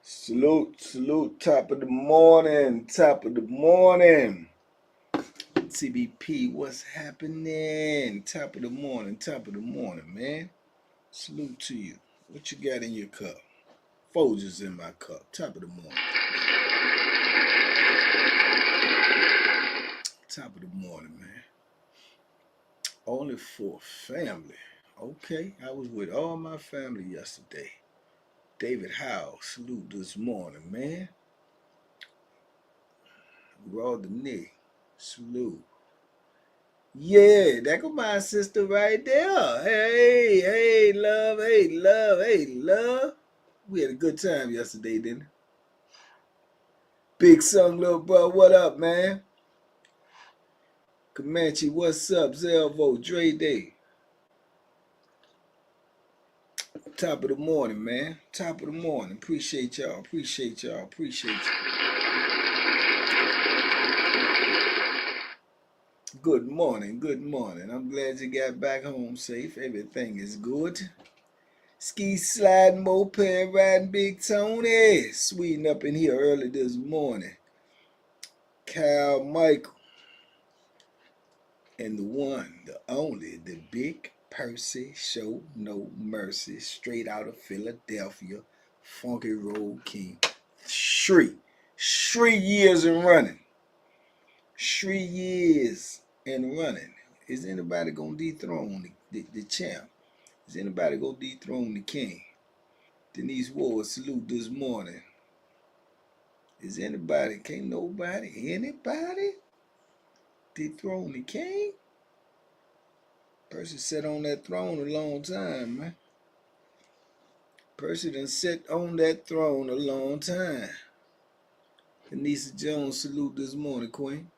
Salute, salute, top of the morning, Tbp, what's happening? Top of the morning, man. Salute to you. What you got in your cup? Folgers in my cup, top of the morning. Top of the morning, man. Only for family. Okay, I was with all my family yesterday. David Howe, salute this morning, man. Raw the Nick, salute. Yeah, that go my sister right there. Hey, love. We had a good time yesterday, didn't we? Big Sung, little bro, what up, man? Comanche, what's up? Zelvo, Dre Day. Top of the morning, man. Top of the morning. Appreciate y'all. Good morning. I'm glad you got back home safe. Everything is good. Ski sliding, moped riding, Big Tony. Sweeting up in here early this morning. Kyle Michael. And the one, the only, the Big Percy Show No Mercy. Straight out of Philadelphia. Funky Road King. 3 years and running. 3 years and running. Is anybody going to dethrone the champ? Is anybody going to dethrone the king? Denise Ward, salute this morning. Is anybody, can't nobody, anybody dethrone the king? Percy sat on that throne a long time, man. Percy done sat on that throne a long time. Anissa Jones, salute this morning, Queen.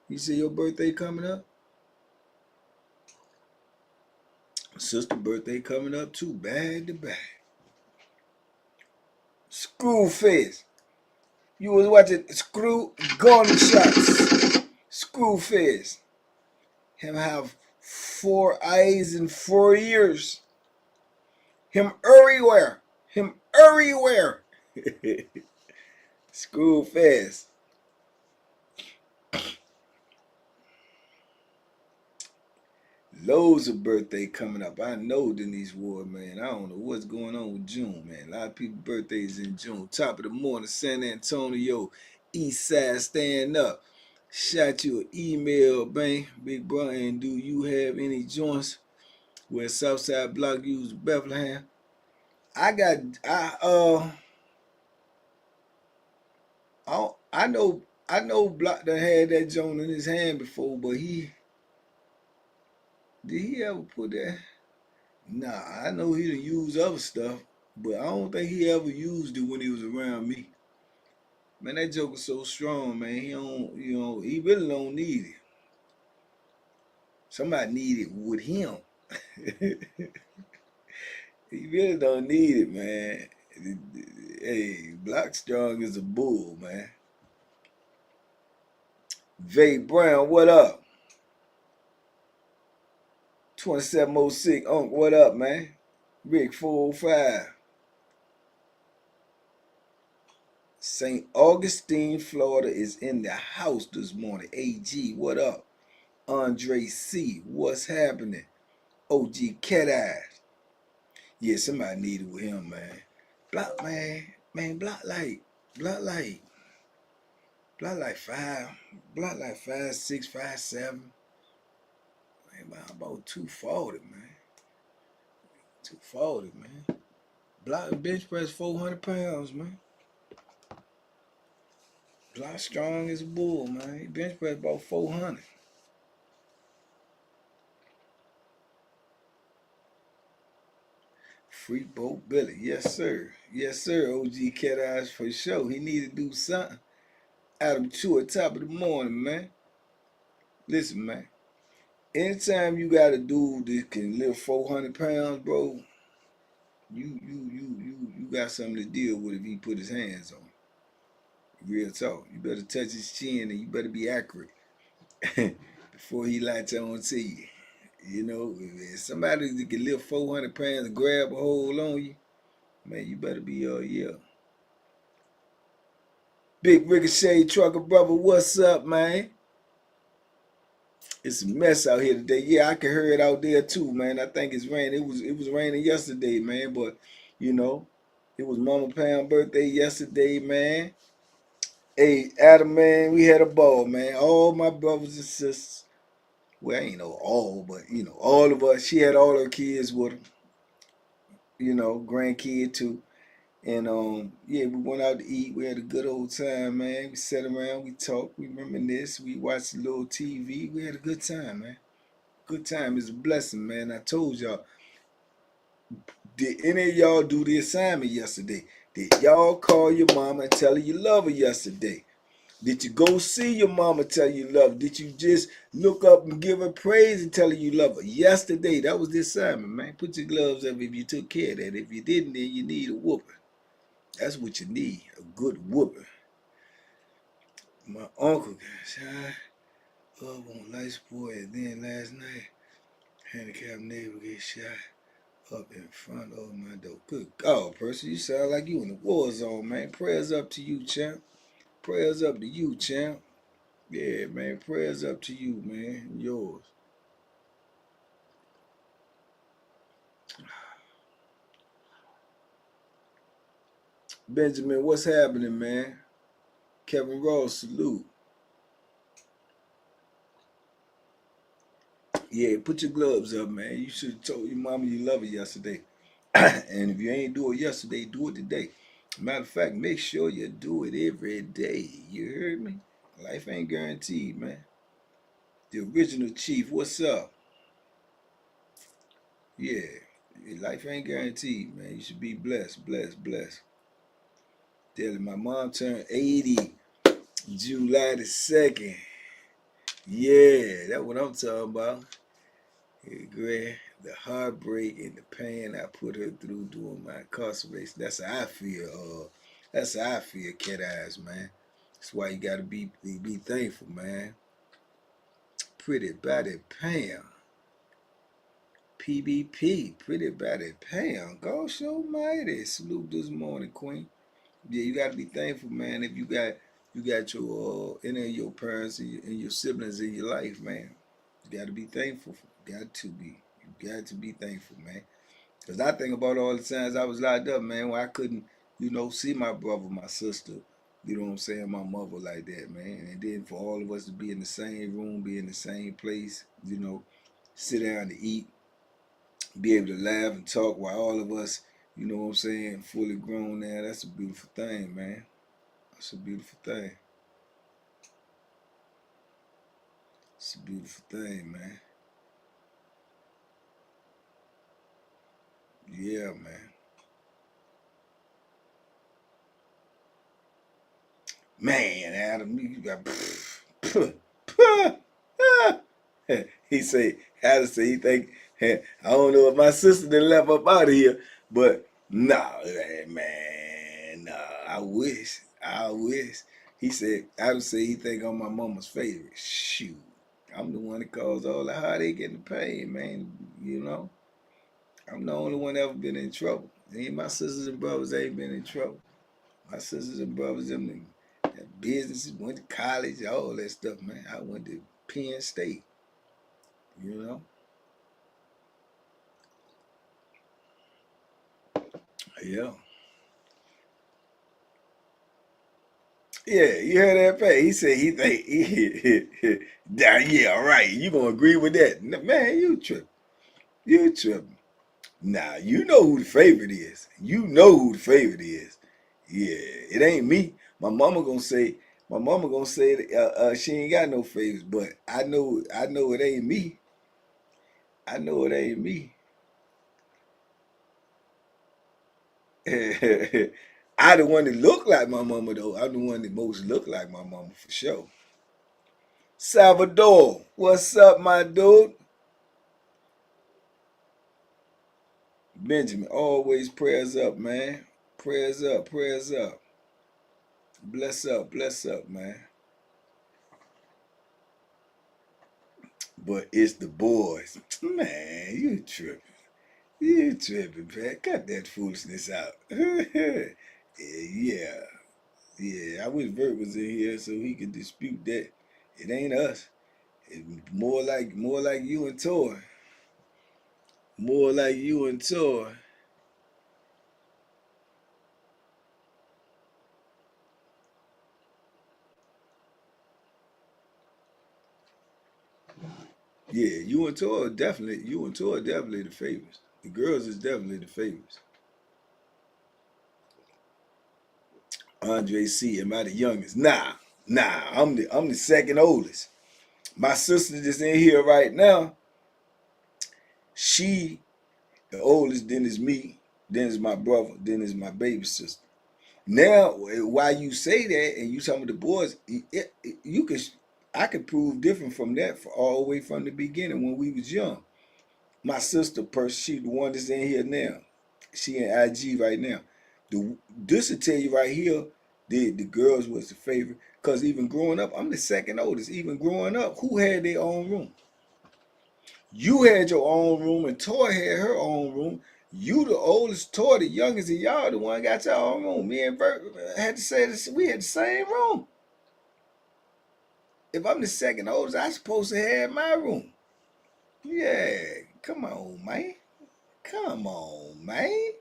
You see your birthday coming up? Sister birthday coming up too, back to back. Screwface. You was watching Screw Gunshots. Screwface. Him have 4 eyes and 4 ears. Him everywhere. Screwface. Loads of birthday coming up. I know Denise Ward, man. I don't know what's going on with June, man. A lot of people's birthdays in June. Top of the morning, San Antonio, East Side, stand up. Shot you an email, man. Big brother, and do you have any joints where Southside Block used Bethlehem? I know Block done had that joint in his hand before, but did he ever put that? Nah, I know he done used other stuff, but I don't think he ever used it when he was around me. Man, that joke is so strong, man. He really don't need it. Somebody need it with him. He really don't need it, man. Hey, Block Strong is a bull, man. Vay Brown, what up? 2706, what up, man? Rick 405. St. Augustine, Florida is in the house this morning. AG, what up? Andre C, what's happening? OG Cat Eyes. Yeah, somebody needed with him, man. Block, man, block like 5, 6, 5, 7. Man, about 240, man. 240, man. Block bench press 400 pounds, man. Block strong as a bull, man. He bench press about 400. Free Boat Billy, yes sir, OG Cat Eyes for sure. He need to do something. Adam Chew at top of the morning, man. Listen, man. Anytime you got a dude that can lift 400 pounds, bro, you got something to deal with if he put his hands on you. Real talk. You better touch his chin and you better be accurate before he latch on to you. You know, if somebody that can lift 400 pounds and grab a hold on you, Man, you better be yeah. Big Ricochet Trucker Brother, what's up, man? It's a mess out here today. Yeah, I can hear it out there too, man. I think it's raining. It was raining yesterday, man, but you know, it was Mama Pam's birthday yesterday, man. Hey, Adam, man, we had a ball, man. All my brothers and sisters. Well, I ain't know all, but all of us. She had all her kids with her. Grandkid too. And yeah, we went out to eat. We had a good old time, man. We sat around, we talked, we reminisced, we watched a little TV. We had a good time, man. Good time is a blessing, man. I told y'all. Did any of y'all do the assignment yesterday? Did y'all call your mama and tell her you love her yesterday? Did you go see your mama tell you love her? Did you just look up and give her praise and tell her you love her? Yesterday, that was the assignment, man. Put your gloves up if you took care of that. If you didn't, then you need a whooping. That's what you need, a good whooping. My uncle got shot up on Light Sport, and then last night, handicapped neighbor get shot up in front of my door. Good God, Percy, you sound like you in the war zone, man. Prayers up to you, champ. Prayers up to you, champ. Yeah, man. Prayers up to you, man. Yours. Benjamin, what's happening, man? Kevin Ross, salute. Yeah, put your gloves up, man. You should have told your mama you love her yesterday. And if you ain't do it yesterday, do it today. Matter of fact, make sure you do it every day. You heard me? Life ain't guaranteed, man. The original chief, what's up? Yeah, life ain't guaranteed, man. You should be blessed, blessed, blessed. Telling my mom turned 80 July the 2nd. Yeah, that's what I'm talking about. Greg, the heartbreak and the pain I put her through during my incarceration. That's how I feel. That's how I feel, Cat Eyes, man. That's why you gotta be thankful, man. Pretty Body Pam. PBP, Pretty Body Pam. Gosh almighty. Salute this morning, Queen. Yeah, you gotta be thankful, man. If you got your any of your parents and your siblings in your life, man. You gotta be thankful. Got to be. You got to be thankful, man. Because I think about all the times I was locked up, man, where I couldn't, see my brother, my sister, you know what I'm saying, my mother like that, man. And then for all of us to be in the same room, be in the same place, sit down to eat, be able to laugh and talk while all of us, you know what I'm saying, fully grown now, that's a beautiful thing, man. That's a beautiful thing. It's a beautiful thing, man. Yeah, man. Man, Adam, you got. He say, Adam say he think, I don't know if my sister done left up out of here, but nah, man, nah, I wish. He said, Adam say he think I'm my mama's favorite. Shoot, I'm the one that caused all the heartache and the pain, man. I'm the only one ever been in trouble. Me and my sisters and brothers ain't been in trouble. My sisters and brothers, them businesses, went to college, all that stuff, man. I went to Penn State, you know. Yeah. Yeah, you heard that, Pat? He said he think, yeah, right. You gonna agree with that? Man, you tripping. You tripping. Nah, you know who the favorite is. You know who the favorite is. Yeah, it ain't me. My mama gonna say that, she ain't got no favorites, but I know it ain't me. I know it ain't me. I the one that look like my mama though. I'm the one that most look like my mama for sure. Salvador, what's up, my dude? Benjamin, always prayers up, man. Prayers up, prayers up. Bless up, man. But it's the boys. Man, you tripping. You tripping, Pat. Cut that foolishness out. Yeah. Yeah, I wish Vert was in here so he could dispute that. It ain't us. It's more like you and Toy. More like you and Toy. Yeah, you and Toy are definitely the favorites. The girls is definitely the favorites. Andre C, am I the youngest? Nah, I'm the second oldest. My sister that's in here right now, she the oldest, then is me, then is my brother, then is my baby sister. Now, why you say that and you talking about the boys, you can, I could prove different from that for all the way from the beginning when we was young. My sister, she the one that's in here now. She in IG right now. This will tell you right here, the girls was the favorite. Cause even growing up, I'm the second oldest. Even growing up, who had their own room? You had your own room, and Toy had her own room. You the oldest, Toy the youngest, and y'all the one got your own room. Me and Bert had to say this. We had the same room. If I'm the second oldest, I supposed to have my room. Yeah, come on, man. Come on, man.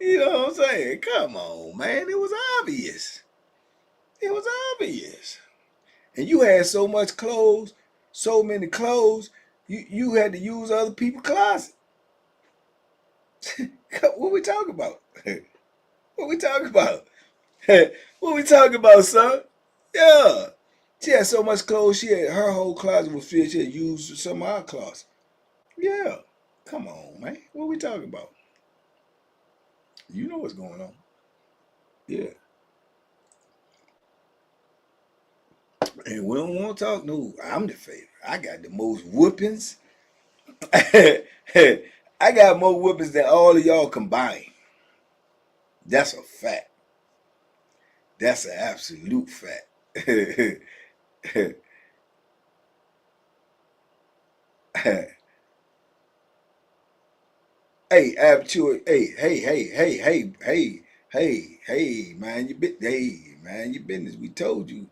You know what I'm saying? Come on, man. It was obvious. It was obvious. And you had so much clothes, so many clothes, you had to use other people's closet. What we talking about? What we talking about? What we talking about, son? Yeah. She had so much clothes, she had her whole closet was filled. She had used some of our closet. Yeah. Come on, man. What we talking about? You know what's going on. Yeah. And we don't want to talk. No, I'm the favorite. I got the most whoopings. I got more whoopings than all of y'all combined. That's a fact. That's an absolute fact. Hey, absolute. Hey, man, your business. We told you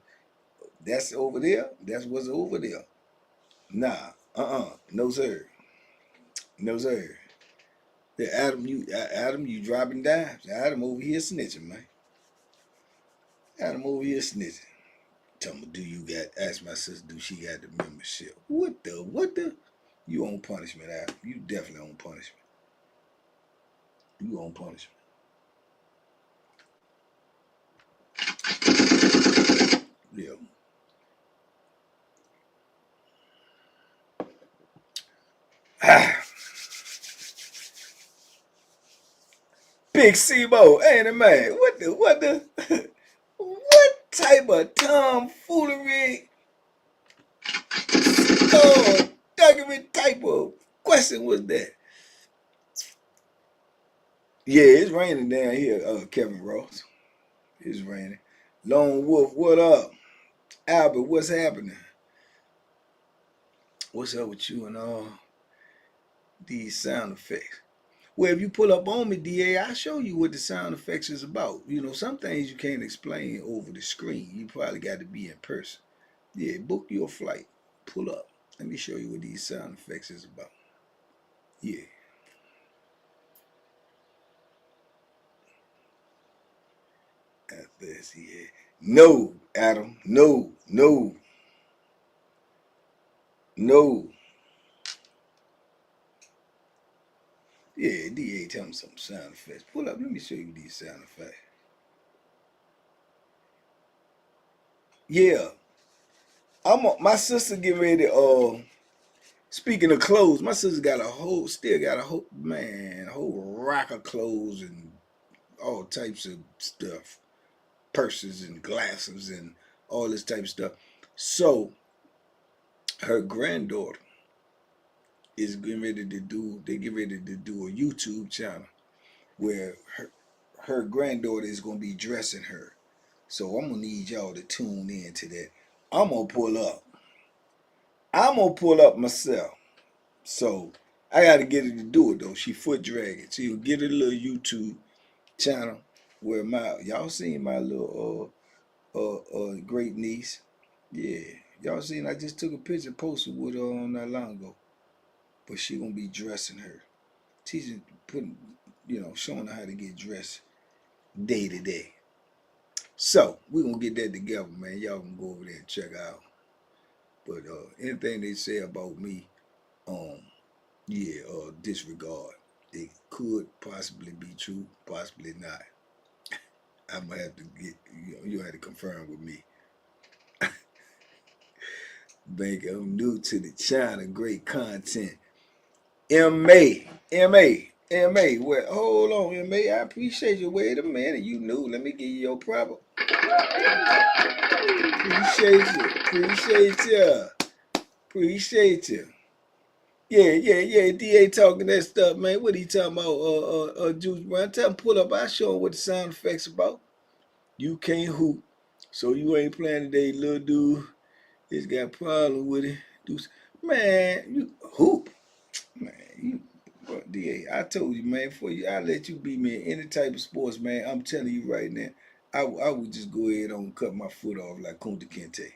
that's over there. That's what's over there. Nah, no sir, no sir. Yeah, Adam, you dropping dimes. Adam over here snitching, man. Adam over here snitching. Tell me, do you got? Ask my sister, do she got the membership? What the? You on punishment, Adam? You definitely on punishment. You on punishment. Yeah. Ah, Big Sebo, ain't it, man? What type of tomfoolery? Oh, document type of question was that? Yeah, it's raining down here, Kevin Ross. It's raining. Lone Wolf, what up? Albert, what's happening? What's up with you and all these sound effects? Well, if you pull up on me, DA, I'll show you what the sound effects is about. You know, some things you can't explain over the screen. You probably got to be in person. Yeah, book your flight. Pull up. Let me show you what these sound effects is about. Yeah. This, yeah. No, Adam. No, no, no. Yeah, DA, tell me some sound effects. Pull up. Let me show you these sound effects. Yeah. My sister getting ready. Speaking of clothes, my sister still got a whole rack of clothes and all types of stuff, purses and glasses and all this type of stuff. So her granddaughter is getting ready to do. They get ready to do a YouTube channel where her granddaughter is gonna be dressing her. So I'm gonna need y'all to tune in to that. I'm gonna pull up. I'm gonna pull up myself. So I gotta get her to do it though. She foot dragging. She'll get a little YouTube channel where y'all seen my little great niece. Yeah. Y'all seen I just took a picture posted with her on not long ago. But she gonna be dressing her. Teaching putting showing her how to get dressed day to day. So we're gonna get that together, man. Y'all can go over there and check out. But anything they say about me, disregard. It could possibly be true, possibly not. I'm gonna have to you'll have to confirm with me. Bank, I'm new to the channel, great content. M.A. Well, hold on, M.A. I appreciate you. Wait a minute, you new. Let me give you your proper. Appreciate you. Yeah. DA talking that stuff, man. What he talking about? Juice Brown. Tell him pull up. I show him what the sound effects about. You can't hoop, so you ain't playing today, little dude. It's got a problem with it. Man, you hoop. Man, you DA, I told you, man, I let you beat me in any type of sports, man. I'm telling you right now, I would just go ahead and cut my foot off like Kunta Kinte.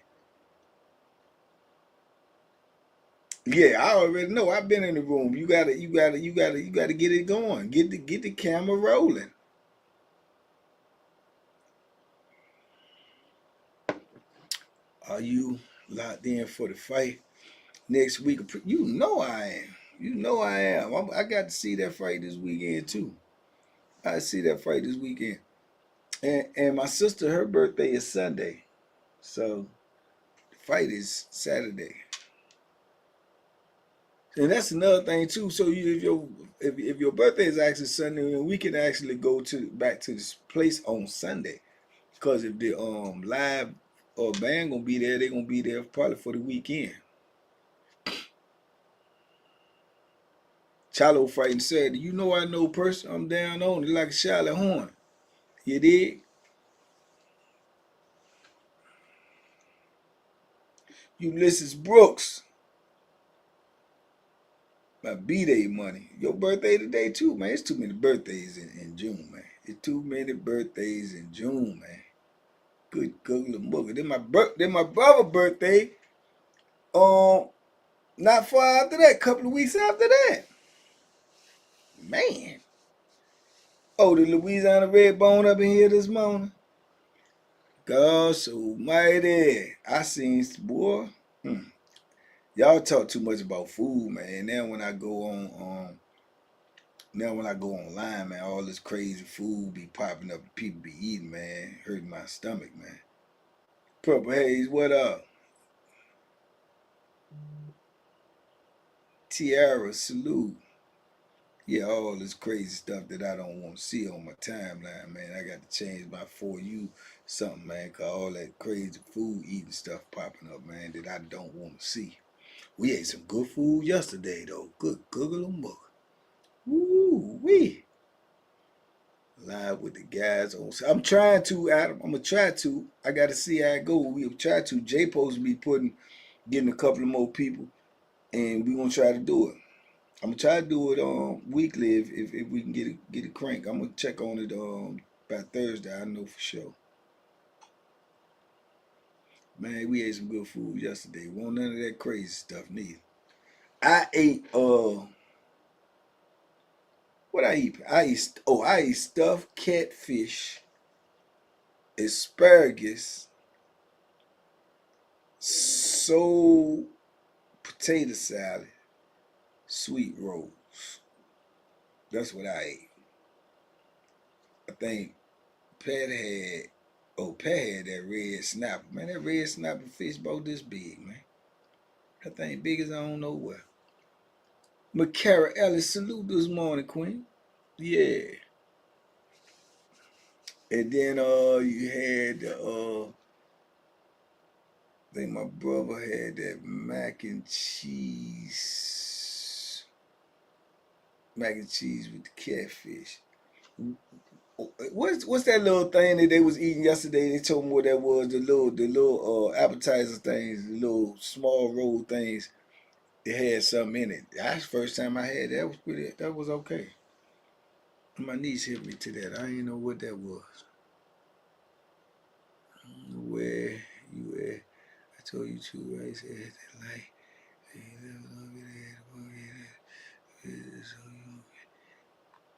Yeah, I already know. I've been in the room. You gotta get it going. Get the camera rolling. Are you locked in for the fight next week? You know I am. You know I am. I got to see that fight this weekend too. I see that fight this weekend. And my sister, her birthday is Sunday. So the fight is Saturday. And that's another thing too. So if your birthday is actually Sunday, we can actually go back to this place on Sunday. Because if the live or band gonna be there, they're gonna be there probably for the weekend. Chalo fighting Saturday. You know I know person. I'm down on it like a Charlotte Horn. You dig? Ulysses Brooks. My B-Day money. Your birthday today too, man. It's too many birthdays in June, man. It's too many birthdays in June, man. Good googly mugger. Then my brother's birthday. Not far after that, couple of weeks after that. Man. Oh, the Louisiana Red Bone up in here this morning. Gosh almighty. I seen, boy. Y'all talk too much about food, man. Now when I go online, man, all this crazy food be popping up, people be eating, man, hurting my stomach, man. Purple Haze, what up? Tiara, salute. Yeah, all this crazy stuff that I don't want to see on my timeline, man. I got to change my For You something, man, cause all that crazy food eating stuff popping up, man, that I don't want to see. We ate some good food yesterday, though. Good googly mugger. Woo wee. Live with the guys on. I'm trying to, Adam. I'm gonna try to. I gotta see how it go. We'll try to. Jay supposed to be getting a couple of more people, and we gonna try to do it. I'm gonna try to do it weekly if we can get it crank. I'm gonna check on it by Thursday. I know for sure. Man, we ate some good food yesterday. Won't none of that crazy stuff neither. I ate what I eat? I ate stuffed catfish, asparagus, soul potato salad, sweet rolls. That's what I ate. I think Pat had that red snapper. Man, that red snapper fish about this big, man. That thing big as I don't know where. McCara Ellis, salute this morning, Queen. Yeah. And then you had I think my brother had that mac and cheese with the catfish. What's that little thing that they was eating yesterday? They told me what that was. The little appetizer things, the little small roll things. It had something in it. That's the first time I had that. Was pretty. That was okay. My niece hit me to that. I didn't know what that was. Where you at? I told you to. I said that like.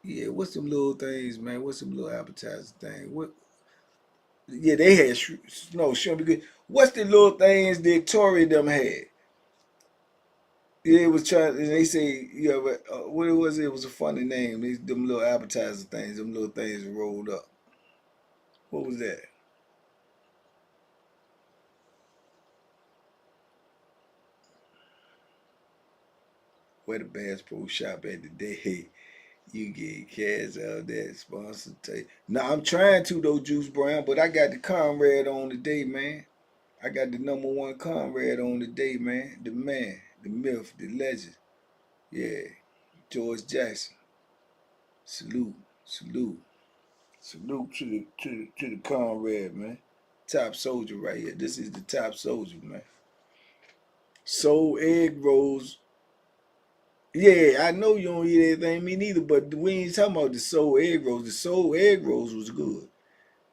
Yeah, what's them little things, man? What's some little appetizer things? What? Yeah, they had no shrimp. Good. What's the little things that Tori them had? Yeah, it was trying. They say, yeah, but what it was? It was a funny name. Them little appetizer things. Them little things rolled up. What was that? Where the Bass Pro Shop at today? You get cash out that sponsor tape. Now I'm trying to though, Juice Brown, but I got the Conrad on today, man. I got the #1 Conrad on today, man. The man, the myth, the legend. Yeah, George Jackson. Salute, salute, salute to the Conrad, man. Top soldier right here. This is the top soldier, man. Soul egg rolls. Yeah, I know you don't eat anything, me neither, but we ain't talking about the soul egg rolls. The soul egg rolls was good.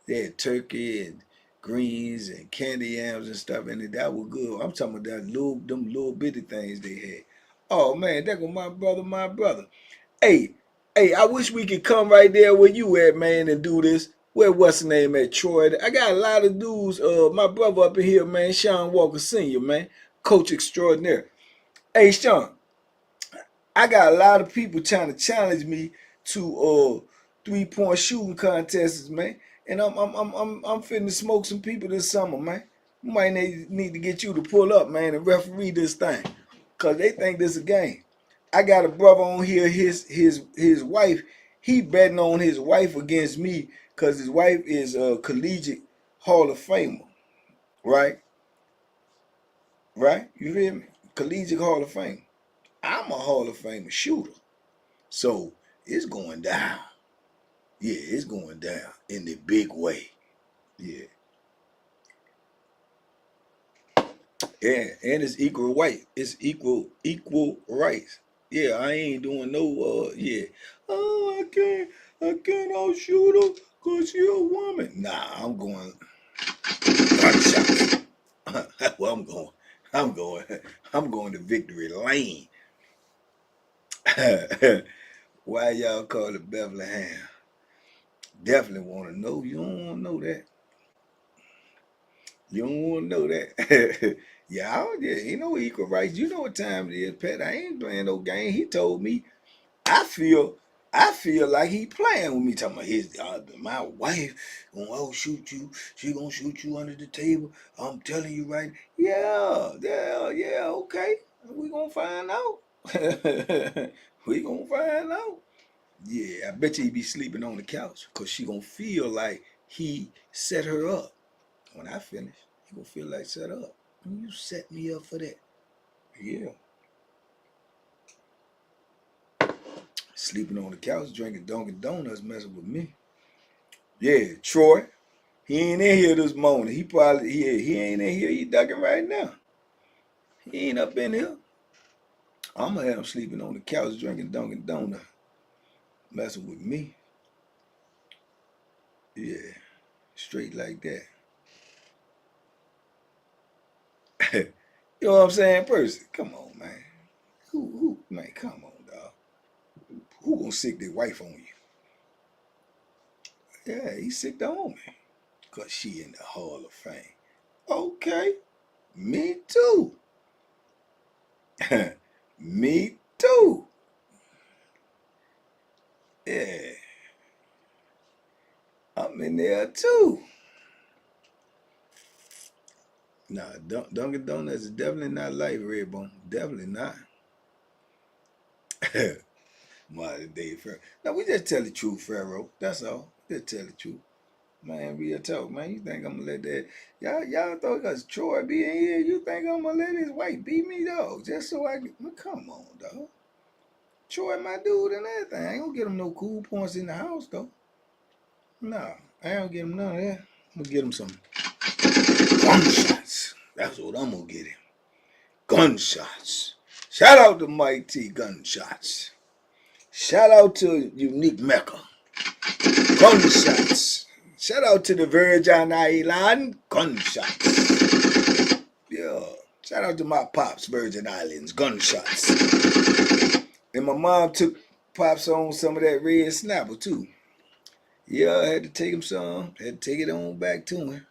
They had turkey and greens and candy yams and stuff in it. That was good. I'm talking about them little bitty things they had. Oh man, that was my brother. Hey, hey, I wish we could come right there where you at, man, and do this. What's the name at Troy? I got a lot of dudes. My brother up in here, man, Sean Walker Sr., man, coach extraordinaire. Hey, Sean, I got a lot of people trying to challenge me to 3-point shooting contests, man. And I'm finna smoke some people this summer, man. Might need to get you to pull up, man, and referee this thing, cause they think this is a game. I got a brother on here. His wife. He betting on his wife against me, cause his wife is a collegiate Hall of Famer, right? Right? You feel me? Collegiate Hall of Fame. I'm a Hall of Famer shooter. So it's going down. Yeah, it's going down in the big way. Yeah. And it's equal right. It's equal rights. Yeah, I ain't doing no yeah. Oh, I can't outshoot her because she a woman. Nah, I'm going gunshots. Well, I'm going I'm going to victory lane. Why y'all call it Bethlehem? Definitely want to know. You don't want to know that. You don't want to know that. Yeah, ain't no equal rights. You know what time it is, Pat. I ain't playing no game. He told me. I feel, I feel like he playing with me. Talking about my wife gonna shoot you. She gonna shoot you under the table. I'm telling you right. Yeah. Okay, we gonna find out. We gonna find out. Yeah, I bet you he be sleeping on the couch because she gonna feel like he set her up. When I finish, he gonna feel like set up. You set me up for that. Yeah. Sleeping on the couch, drinking Dunkin' Donuts, messing with me. Yeah, Troy. He ain't in here this morning. He ain't in here. He ducking right now. He ain't up in here. I'm gonna have him sleeping on the couch, drinking Dunkin' Donuts, messing with me. Yeah, straight like that. You know what I'm saying, Percy? Come on, man. Man, come on, dog. Who gonna sick their wife on you? Yeah, he sick the homie. Cause she in the Hall of Fame. Okay, me too. Me too. Yeah, I'm in there too. Nah, Dunkin' Donuts is definitely not like Redbone. Definitely not. Modern day Pharaoh. Now we just tell the truth, Pharaoh. That's all. Just tell the truth. Man, real talk, man. You think I'm gonna let that y'all thought because Troy be in here, you think I'm gonna let his wife beat me, dog? Just so I can come on, dog. Troy my dude and everything. I ain't gonna get him no cool points in the house though. Nah, I ain't gonna get him none of that. I'm gonna get him some gunshots. That's what I'm gonna get him. Gunshots. Shout out to Mike T Gunshots. Shout out to Unique Mecca. Gunshots. Shout out to the Virgin Island. Gunshots. Yeah. Shout out to my pops, Virgin Islands. Gunshots. And my mom took Pops on some of that red snapper too. Yeah, I had to take him some. Had to take it on back to him.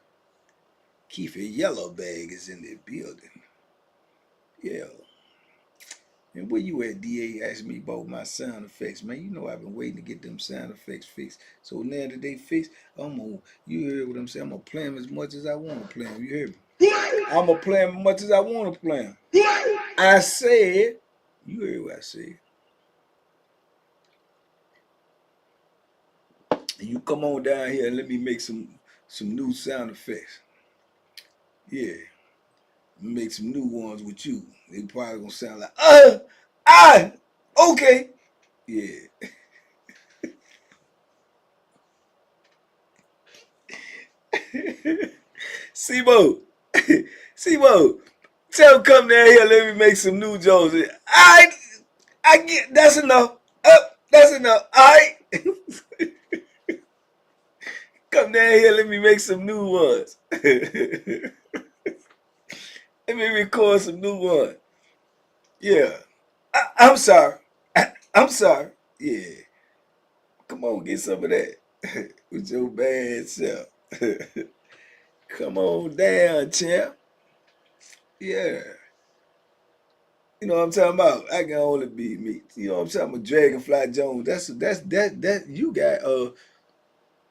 Kiefer Yellow Bag is in the building. Yeah. And where you at, DA? Asked me about my sound effects, man. You know I've been waiting to get them sound effects fixed. So now that they fixed, you heard what I'm saying? I'm gonna play them as much as I want to play them. You heard me? I'm gonna play them as much as I want to play them. I said, you heard what I said. You come on down here and let me make some new sound effects. Yeah. Make some new ones with you. They probably gonna sound like, okay. Yeah. Sibo, tell him come down here, let me make some new jokes. I get, that's enough. That's enough. Alright. Come down here, let me make some new ones. Let me record some new ones. Yeah. I'm sorry. I'm sorry. Yeah. Come on, get some of that with your bad self. Come on down, champ. Yeah. You know what I'm talking about? I can only be me. You know what I'm talking about? Dragonfly Jones. That you got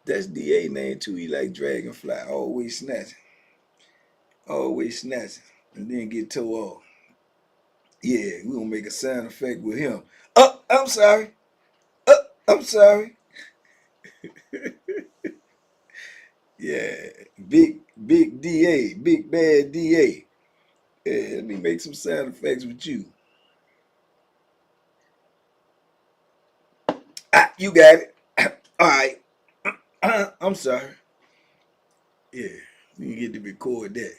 that's DA name too. He like Dragonfly. Always snatching. Always snatching. And then get towed off. Yeah, we gonna make a sound effect with him. I'm sorry. I'm sorry. Yeah. Big DA. Big bad DA. Yeah, let me make some sound effects with you. You got it. Alright. I'm sorry. Yeah, you get to record that.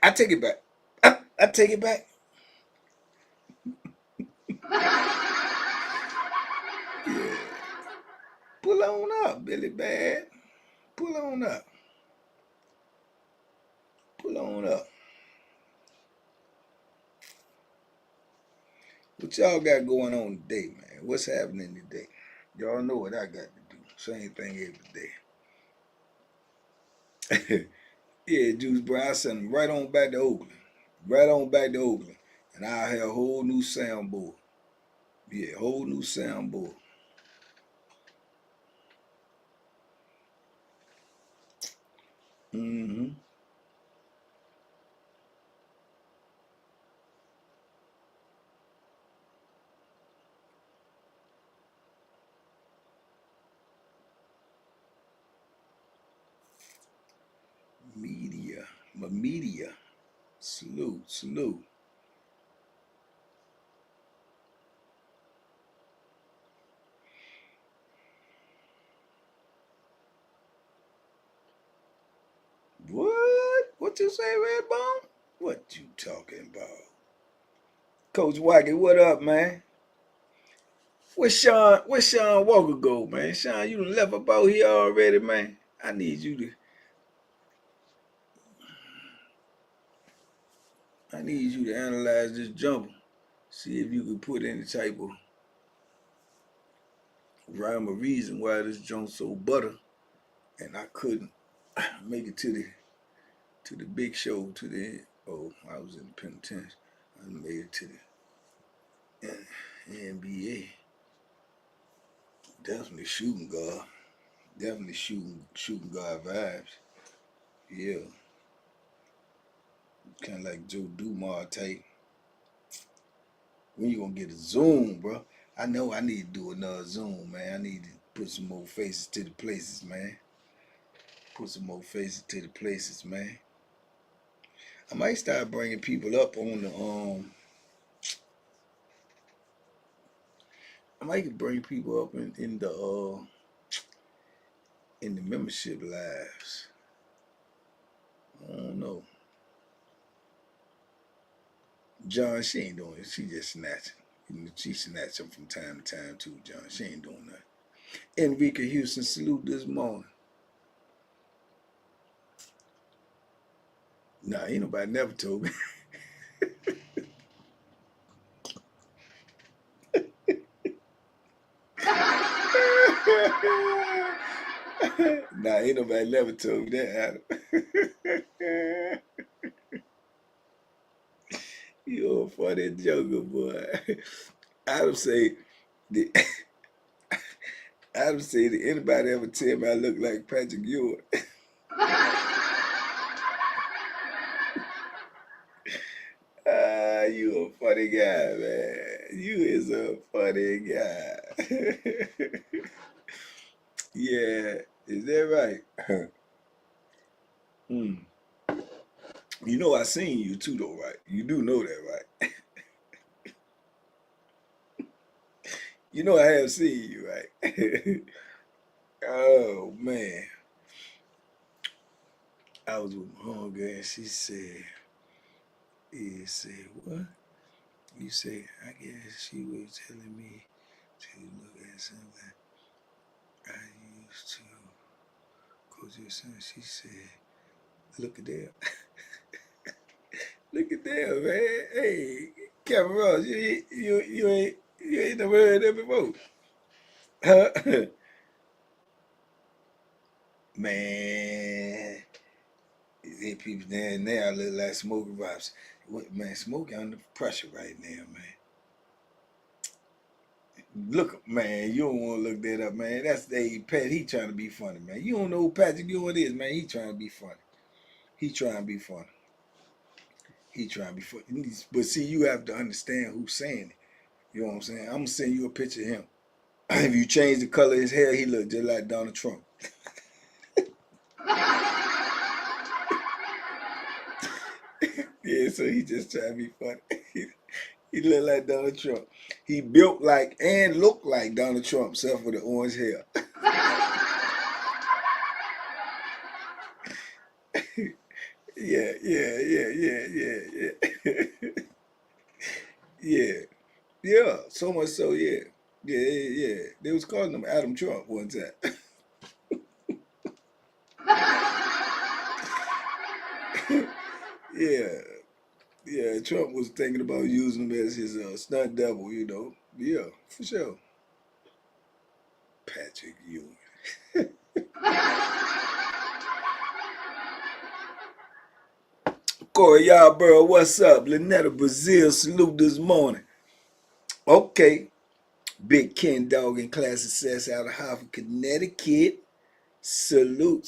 I take it back. I take it back. Yeah. Pull on up, Billy Bad. Pull on up. Pull on up. What y'all got going on today, man? What's happening today? Y'all know what I got to do. Same thing every day. Yeah, Juice, bro. I send them right on back to Oakland. Right on back to Oakland. And I'll have a whole new soundboard. Yeah, whole new soundboard. Mm-hmm. Media. Salute. What? What you say, Redbone? What you talking about? Coach Wacky, what up, man? Where Sean Walker go, man? Sean, you done left about here already, man. I need you to analyze this jumper. See if you can put any type of rhyme or reason why this jump so butter. And I couldn't make it to the big show, I was in the penitentiary. I made it to the NBA. Definitely shooting guard. Definitely shooting guard vibes. Yeah. Kind of like Joe Dumars type. When you gonna get a Zoom, bro? I know I need to do another Zoom, man. I need to put some more faces to the places, man. Put some more faces to the places, man. I might start bringing people up on the I might bring people up in the membership lives. I don't know. John, she ain't doing it. She just snatching. She snatch them from time to time too, John. She ain't doing nothing. Enrique Houston, salute this morning. Nah, ain't nobody never told me. Nah, ain't nobody never told me that, Adam. You a funny joker, boy. Adam say, did, Adam say, did anybody ever tell me I look like Patrick Ewing? You a funny guy, man. You is a funny guy. Yeah, is that right? Hmm. You know I seen you too, though, right? You do know that, right? You know I have seen you, right? Oh man, I was with my homegirl and she said, "He said what?" You say, "I guess she was telling me to look at something I used to go to." Son, she said, "Look at that." Look at that, man. Hey, Kevin Ross, you ain't never heard that before. Huh? Man, these people down there look like Smokey Robinson. What, man, Smokey under pressure right now, man. Look, man, you don't want to look that up, man. That's Pat. He trying to be funny, man. You don't know who Patrick Ewing is, man. He trying to be funny. He trying to be funny. He trying to be funny. But see, you have to understand who's saying it. You know what I'm saying? I'm gonna send you a picture of him. If you change the color of his hair, he look just like Donald Trump. Yeah, so he just trying to be funny. He look like Donald Trump. He built like and looked like Donald Trump, except for the orange hair. Yeah. Yeah. Yeah. So much so, yeah. Yeah. They was calling him Adam Trump one time. Yeah. Yeah. Trump was thinking about using him as his stunt double, you know. Yeah, for sure. Patrick Ewing. Corey Yarborough, what's up? Lynetta Brazil, salute this morning. Okay. Big Ken Dog and Class Success out of Hartford, Connecticut. Salute.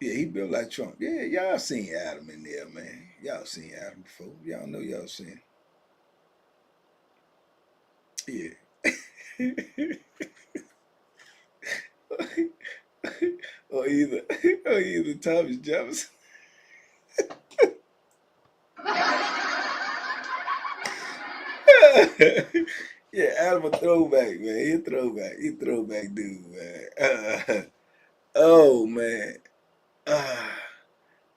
Yeah, he built like Trump. Yeah, y'all seen Adam in there, man. Y'all seen Adam before. Y'all know y'all seen. Yeah. or either or either Thomas Jefferson. Yeah, Adam a throwback, man. He a throwback dude, man. Oh man.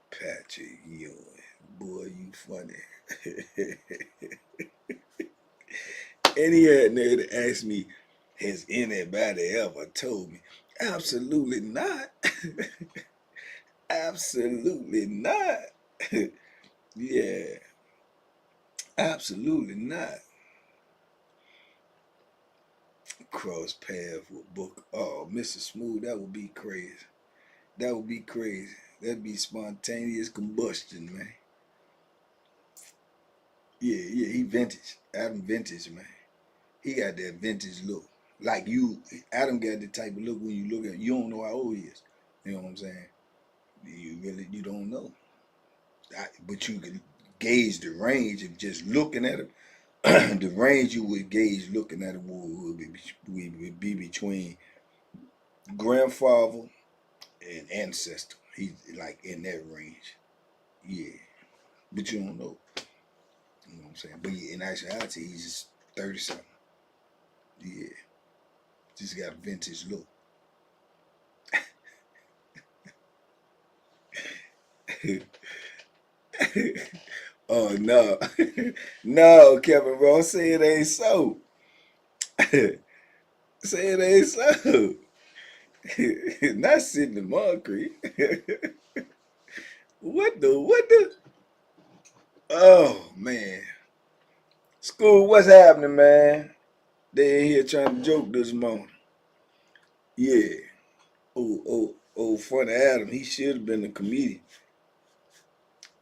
Patrick Ewing. Boy, you funny. And he had there to ask me, has anybody ever told me? Absolutely not. Absolutely not. Yeah, absolutely not. Cross paths with Book. Oh, Mr. Smooth, that would be crazy. That would be crazy. That'd be spontaneous combustion, man. Yeah, he vintage. Adam vintage, man. He got that vintage look. Like you, Adam got the type of look when you look at you don't know how old he is. You know what I'm saying? You don't know. But you can gauge the range of just looking at him. The range you would gauge looking at him would be between grandfather and ancestor. He's like in that range. Yeah. But you don't know. You know what I'm saying? But yeah, in actuality, he's just 30 something. Yeah. Just got a vintage look. Oh no. No, Kevin Ross, say it ain't so. Say it ain't so. Not sitting in Moncrief. What the? Oh man. School, what's happening, man? They in here trying to joke this morning. Yeah. Oh, funny Adam, he should have been a comedian.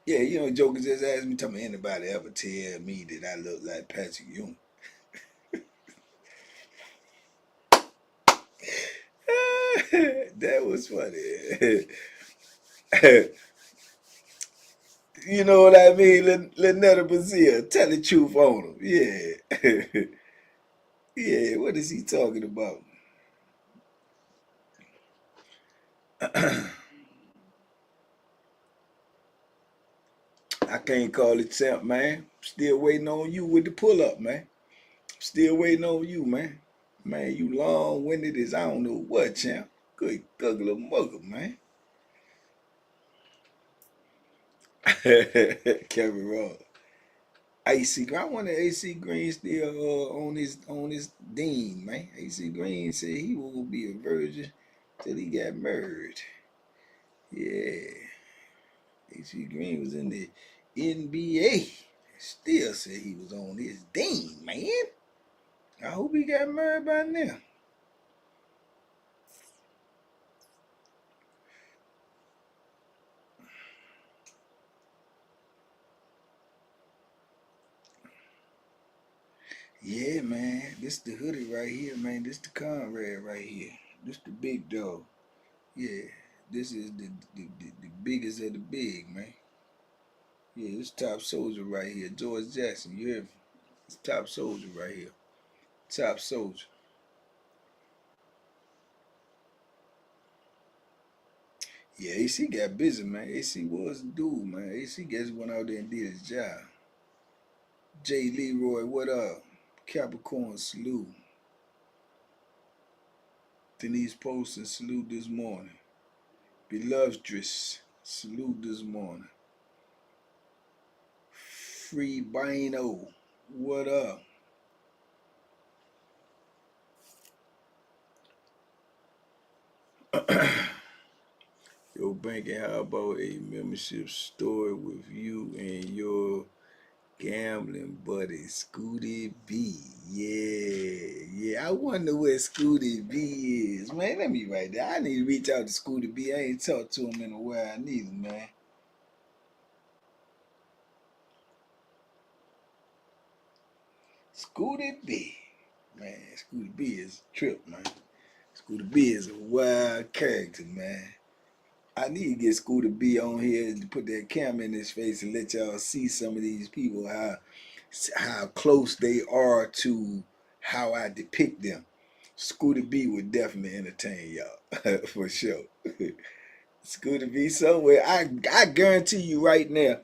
Yeah, you know, jokers just asked me, tell me anybody ever tell me that I look like Patrick Ewing. That was funny. You know what I mean? Lynetta Brazil, tell the truth on him. Yeah. Yeah, what is he talking about? I can't call it champ, man. Still waiting on you with the pull up, man. Still waiting on you, man. Man, you long winded as I don't know what, champ. Good guggler mugger, man. Kevin Ross. AC Green. I wonder AC Green still on his dean, man. AC Green said he will be a virgin till he got married. Yeah. AC Green was in the NBA. Still said he was on his dean, man. I hope he got married by now. Yeah, man. This the hoodie right here, man. This the Conrad right here. This the big dog. Yeah. This is the biggest of the big, man. Yeah, this top soldier right here. George Jackson, you hear me? It's top soldier right here. Top soldier. Yeah, AC got busy, man. AC was the dude, man. AC guess went out there and did his job. J. Leroy, what up? Capricorn, salute. Denise Poston, salute this morning. Belovedress, salute this morning. Free Bino, what up? Yo, banking, how about a membership story with you and your gambling buddy, Scooty B? Yeah. I wonder where Scooty B is. Man, let me write that. I need to reach out to Scooty B. I ain't talked to him in a while neither, man. Scooty B. Man, Scooty B is a trip, man. Scooty B is a wild character, man. I need to get Scooter B on here and put that camera in his face and let y'all see some of these people, how close they are to how I depict them. Scooter B would definitely entertain y'all for sure. Scooter B somewhere. I guarantee you right now.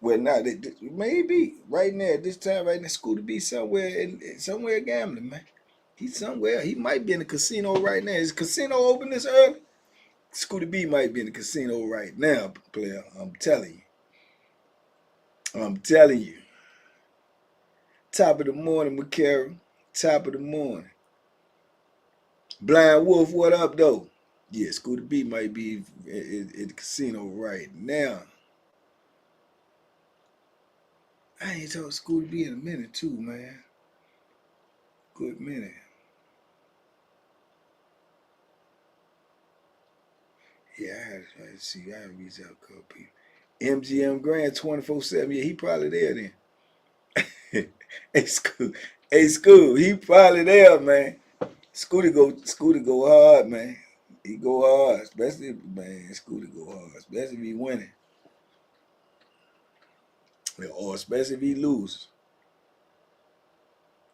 Well, not maybe right now at this time right now. Scooter B somewhere gambling, man. He's somewhere. He might be in a casino right now. Is the casino open this early? Scooty B might be in the casino right now, player. I'm telling you. I'm telling you. Top of the morning, McCarroll. Top of the morning. Blind Wolf, what up, though? Yeah, Scooty B might be at the casino right now. I ain't talking Scooty B in a minute, too, man. Good minute. Yeah, I had to see. I had to reach out a couple people. MGM Grand 24/7. Yeah, he probably there then. Hey, School. He probably there, man. Scooter go hard, man. He go hard, especially man. Scooter go hard, especially if he winning, or especially if he lose.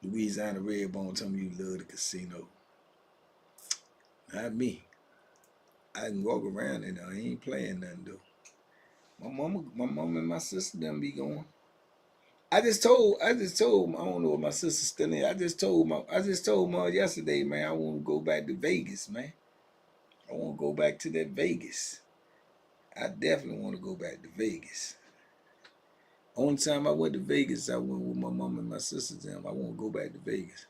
Louisiana Redbone told me you love the casino. Not me. I can walk around and I ain't playing nothing though. My mama and my sister them be going. I just told. I don't know if my sister's still in. I just told yesterday, man. I want to go back to Vegas, man. I want to go back to that Vegas. I definitely want to go back to Vegas. Only time I went to Vegas, I went with my mom and my sisters. I want to go back to Vegas.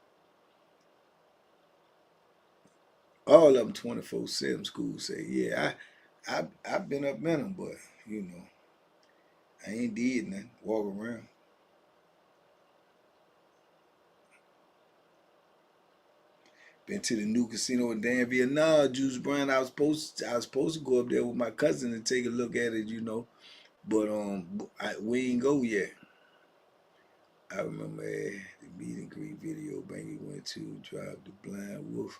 All of them 24/7 schools say, yeah, I've been up in them, but you know, I ain't did nothing. Walk around. Been to the new casino in Danville. Nah, Juice Brown. I was supposed to go up there with my cousin and take a look at it, you know. But we ain't go yet. I remember the meet and greet video Bangy went to, drive the blind wolf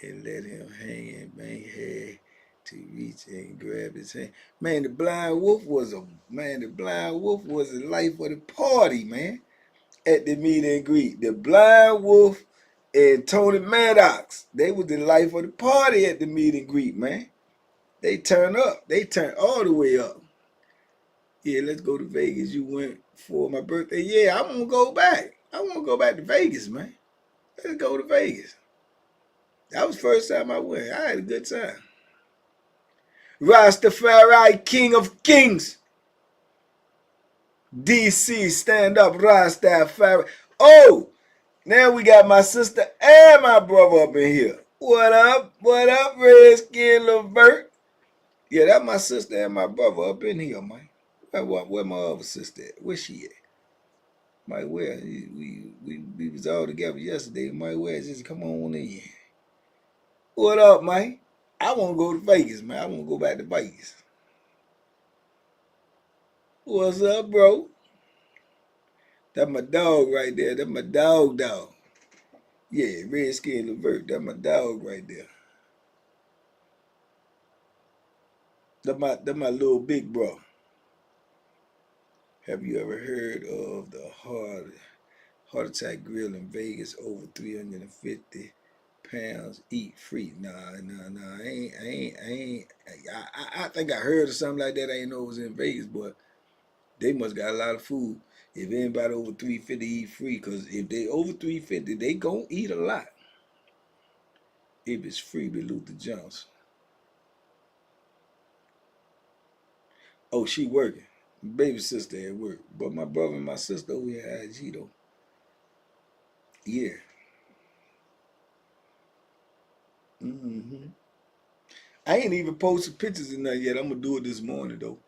and let him hang and bang head to reach and grab his hand. Man, the blind wolf was a life of the party, man. At the meet and greet. The blind wolf and Tony Maddox, they was the life of the party at the meet and greet, man. They turn up. They turn all the way up. Yeah, let's go to Vegas. You went for my birthday. Yeah, I want to go back. I want to go back to Vegas, man. Let's go to Vegas. That was the first time I went. I had a good time. Rastafari, King of Kings. DC, stand up, Rastafari. Oh, now we got my sister and my brother up in here. What up? What up, Redskin Levert? Yeah, that's my sister and my brother up in here, man. Where my other sister at? Where she at? Mike West, we was all together yesterday. Mike West, just come on in. What up, Mike? I want to go to Vegas, man. I want to go back to Vegas. What's up, bro? That's my dog right there. That's my dog. Yeah, Redskin Levert. That's my dog right there. That's my little big bro. Have you ever heard of the heart attack grill in Vegas? Over 350 pounds, eat free. Nah. I think I heard of something like that. I ain't know it was in Vegas, but they must got a lot of food. If anybody over 350 eat free, because if they over 350, they gon' eat a lot. If it's free with Luther Johnson. Oh, she working. Baby sister at work. But my brother and my sister over here at IG though. Yeah. Mm-hmm. I ain't even posted pictures in there yet. I'm gonna do it this morning though.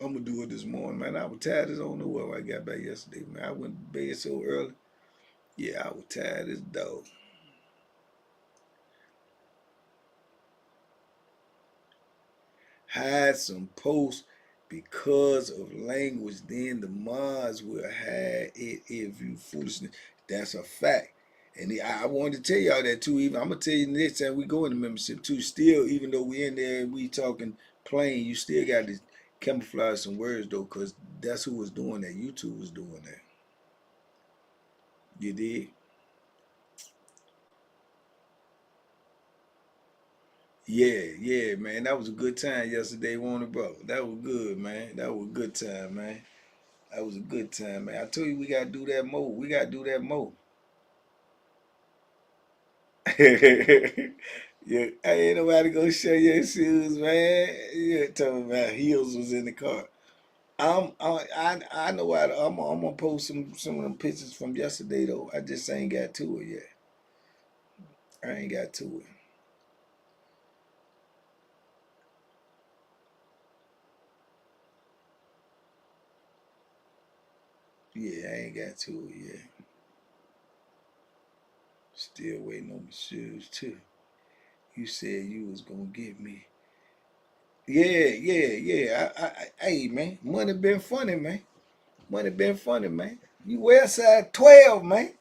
I'm gonna do it this morning, man. I was tired as I don't know where I got back yesterday, man. I went to bed so early. Yeah, I was tired as dog. Hide some posts because of language, then the mods will hide it if you foolishness. That's a fact. And I wanted to tell y'all that too. Even I'm gonna tell you next time we go into membership too. Still, even though we in there and we talking plain, you still got to camouflage some words though, cause that's who was doing that. YouTube was doing that. You did? Yeah, man. That was a good time yesterday, Warner Bro. That was good, man. That was a good time, man. That was a good time, man. I told you we gotta do that more. We gotta do that more. Yeah, ain't nobody gonna show your shoes, man. You talking about heels was in the car. I know I'm gonna post some of them pictures from yesterday though. I just ain't got to it yet. I ain't got to it. Yeah, I ain't got to it yet. Still waiting on my shoes too. You said you was gonna get me. Yeah. Hey, man, money been funny, man. Money been funny, man. You wear size 12, man.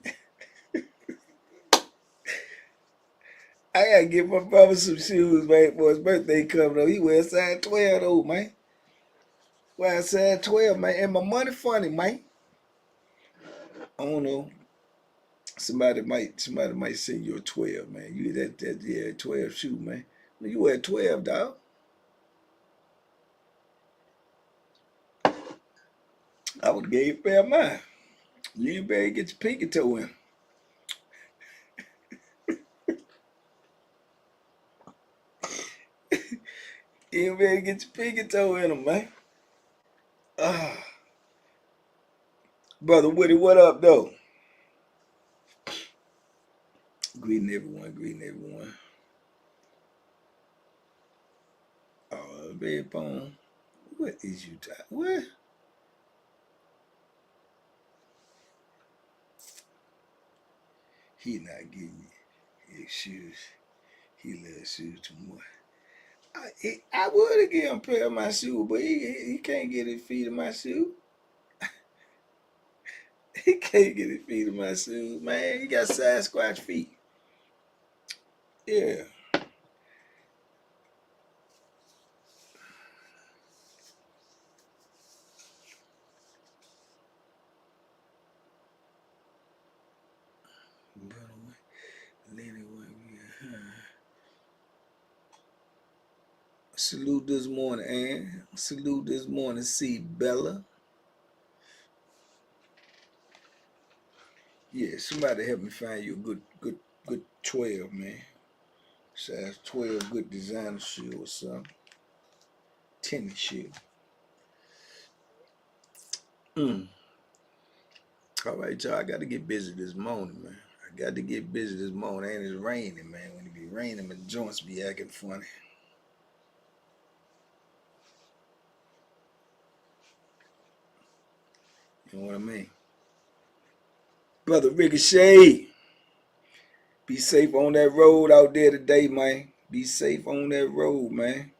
I gotta get my brother some shoes, man, for his birthday coming up. He wears size 12 though, man. Wear size 12, man. And my money funny, man. I don't know. Somebody might send you a 12, man. You that yeah, 12 shoe, man. You wear 12, dog. I would have gave you a pair of mine. You better get your pinky toe in. You better get your pinky toe in them, man. Brother Woody, what up, though? Greeting everyone. Oh, Red Bone. What is you talking? What? He not getting his shoes. He loves shoes too much. I would give him a pair of my shoes, but he can't get his feet in my shoe. He can't get his feet in my shoes, man. He got Sasquatch feet. Yeah. Salute this morning, Ann. Salute this morning, C. Bella. Yeah, somebody help me find you a good 12, man. Size 12 good designer shoe or something. Tennis shoe. All right, y'all. I got to get busy this morning, man. I got to get busy this morning. And it's raining, man. When it be raining, my joints be acting funny. You know what I mean? Brother Ricochet, be safe on that road out there today, man. Be safe on that road, man.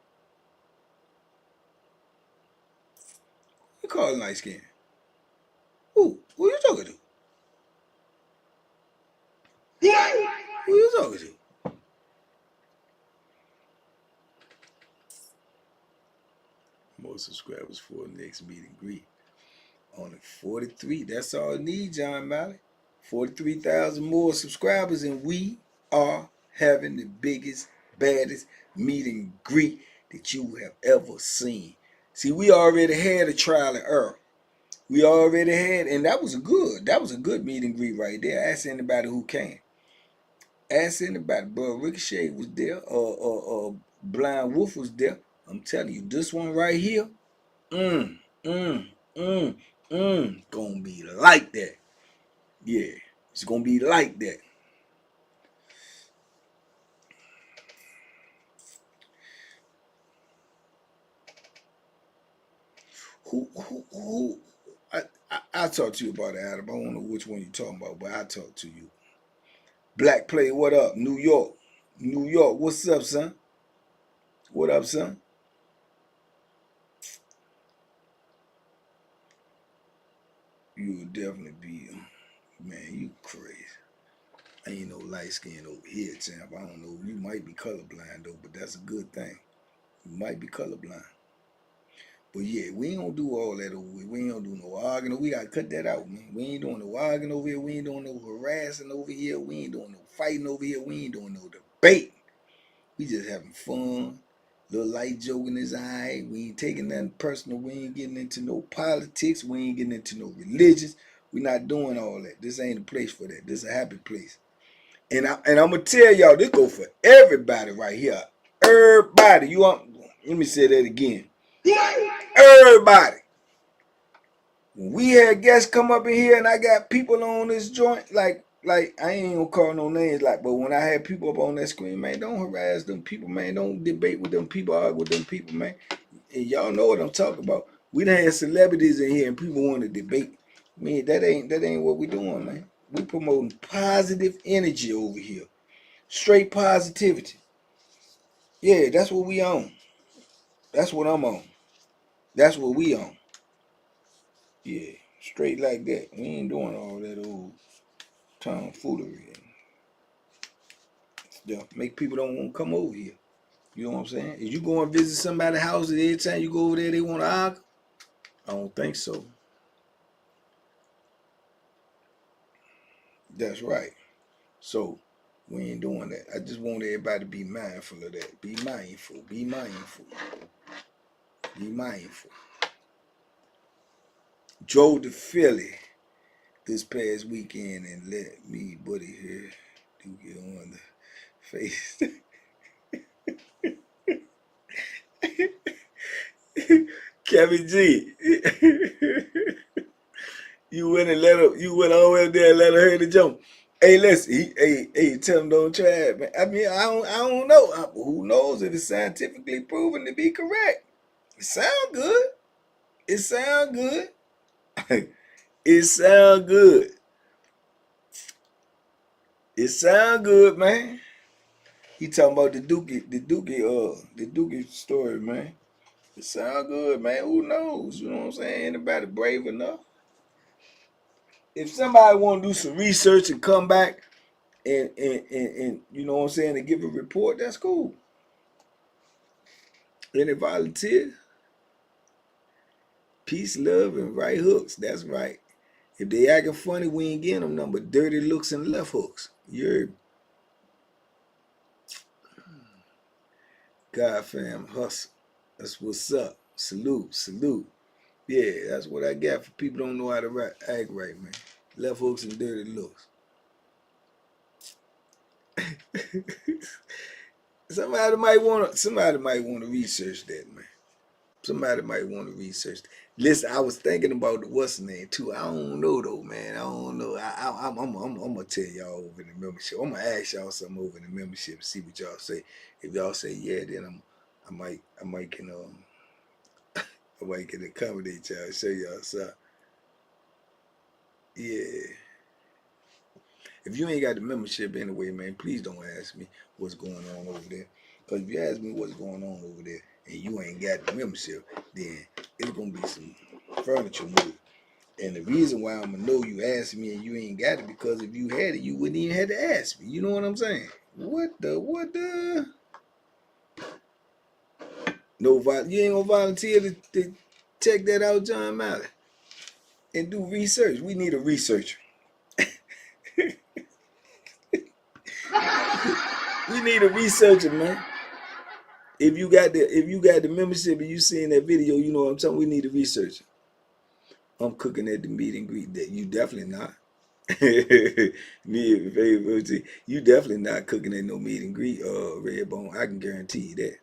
You call light skin? Who you talking to? Who you talking to? More subscribers for the next meet and greet. Only 43. That's all I need, John Malley. 43,000 more subscribers, and we are having the biggest, baddest meet and greet that you have ever seen. See, we already had a trial and error. We already had, and that was a good meet and greet right there. Ask anybody who can. Ask anybody. Bro, Ricochet was there. Blind Wolf was there. I'm telling you, this one right here, gonna be like that. Yeah, it's gonna be like that. Who? I talk to you about it, Adam. I don't know which one you're talking about, but I talk to you. Black Play, what up? New York, what's up, son? What up, son? You would definitely be, man. You crazy. Ain't no light skin over here, champ. I don't know. You might be colorblind though, but that's a good thing. You might be colorblind. But yeah, we ain't gonna do all that over here. We ain't gonna do no arguing. We gotta cut that out, man. We ain't doing no arguing over here. We ain't doing no harassing over here. We ain't doing no fighting over here. We ain't doing no debate. We just having fun. Little light joking is alright. We ain't taking nothing personal. We ain't getting into no politics. We ain't getting into no religions. We not doing all that. This ain't a place for that. This is a happy place. And I'm gonna tell y'all, this go for everybody right here. Everybody. You want? Let me say that again. Everybody. When we had guests come up in here and I got people on this joint, like I ain't gonna call no names, but when I had people up on that screen, man, don't harass them people, man. Don't debate with them people, argue with them people, man. And y'all know what I'm talking about. We done had celebrities in here and people want to debate. Man, that ain't what we doing, man. We promoting positive energy over here. Straight positivity. Yeah, that's what we on. That's what I'm on. That's what we on. Yeah, straight like that. We ain't doing all that old tomfoolery and stuff. Make people don't want to come over here. You know what I'm saying? If you go and visit somebody's house and every time you go over there they want to argue, I don't think so. That's right. So we ain't doing that. I just want everybody to be mindful of that. Be mindful. Be mindful. Be mindful. Drove to Philly this past weekend and let me, buddy, here do get on the face. Kevin G. You went and let her. You went all the way up there and let her hear the jump. Hey, listen. Hey, tell him don't try it, man. I mean, I don't know. Who knows if it's scientifically proven to be correct? It sound good. It sound good. It sound good. It sound good, man. He talking about the Dookie story, man. It sound good, man. Who knows? You know what I'm saying? Anybody brave enough? If somebody want to do some research and come back and you know what I'm saying, and give a report, that's cool. Any volunteers? Peace, love, and right hooks. That's right. If they acting funny, we ain't getting them nothing but dirty looks and left hooks. You heard me? God fam, hustle. That's what's up. Salute, salute. Yeah, that's what I got for people don't know how to act right, man. Left hooks and dirty looks. Somebody might want to research that, man. Somebody might want to research that. Listen, I was thinking about the what's the name too. I don't know though, man. I don't know. I'm gonna tell y'all over in the membership. I'm gonna ask y'all something over in the membership and see what y'all say. If y'all say yeah, then I might can accommodate y'all, show y'all something. Yeah. If you ain't got the membership anyway, man, please don't ask me what's going on over there. Because if you ask me what's going on over there and you ain't got the membership, then it's going to be some furniture move. And the reason why I'm going to know you asked me and you ain't got it, because if you had it, you wouldn't even have to ask me. You know what I'm saying? What the? No, you ain't going to volunteer to check that out, John Malley, and do research. We need a researcher. We need a researcher, man. If you got the membership and you seen that video, you know what I'm talking. We need a researcher. I'm cooking at the meet and greet. That you definitely not. You definitely not cooking at no meet and greet, Redbone. I can guarantee you that.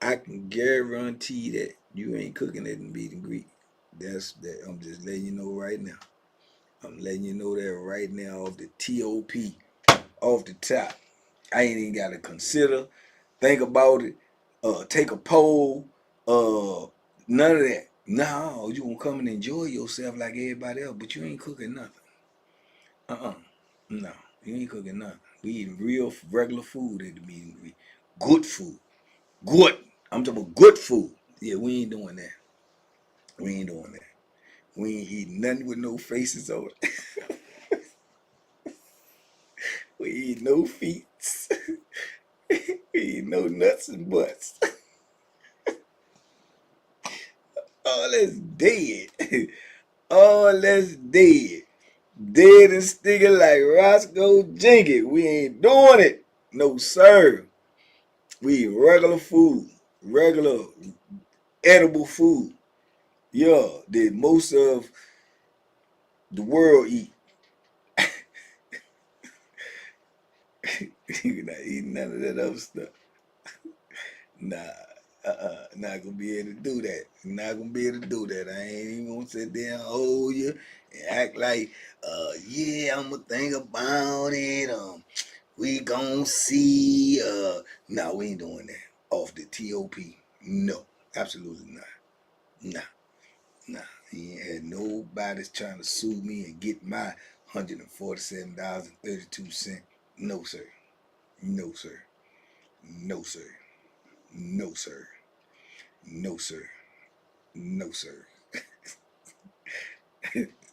I can guarantee that you ain't cooking at the meet and greet. That's that. I'm just letting you know right now. I'm letting you know that right now off the TOP, off the top. I ain't even got to consider, think about it, take a poll, none of that. No, you gonna come and enjoy yourself like everybody else, but you ain't cooking nothing. No, you ain't cooking nothing. We eating real, regular food at the meet and greet. Good food. Good. I'm talking about good food. Yeah, we ain't doing that. We ain't doing that. We ain't eating nothing with no faces on it. We eat no feet. We eat no nuts and butts. All that's dead. All that's dead. Dead and stinking like Roscoe Jenkins. We ain't doing it. No, sir. We eat regular food. Regular edible food. Yeah, that most of the world eat. You're not eating none of that other stuff. Nah. Not gonna be able to do that. Not gonna be able to do that. I ain't even gonna sit there and hold you and act like, yeah, I'm gonna think about it. We gonna see. No, we ain't doing that. Off the TOP. No, absolutely not. Nah. He ain't had nobody's trying to sue me and get my $147.32. No, sir. No, sir. No, sir. No, sir. No, sir. No, sir.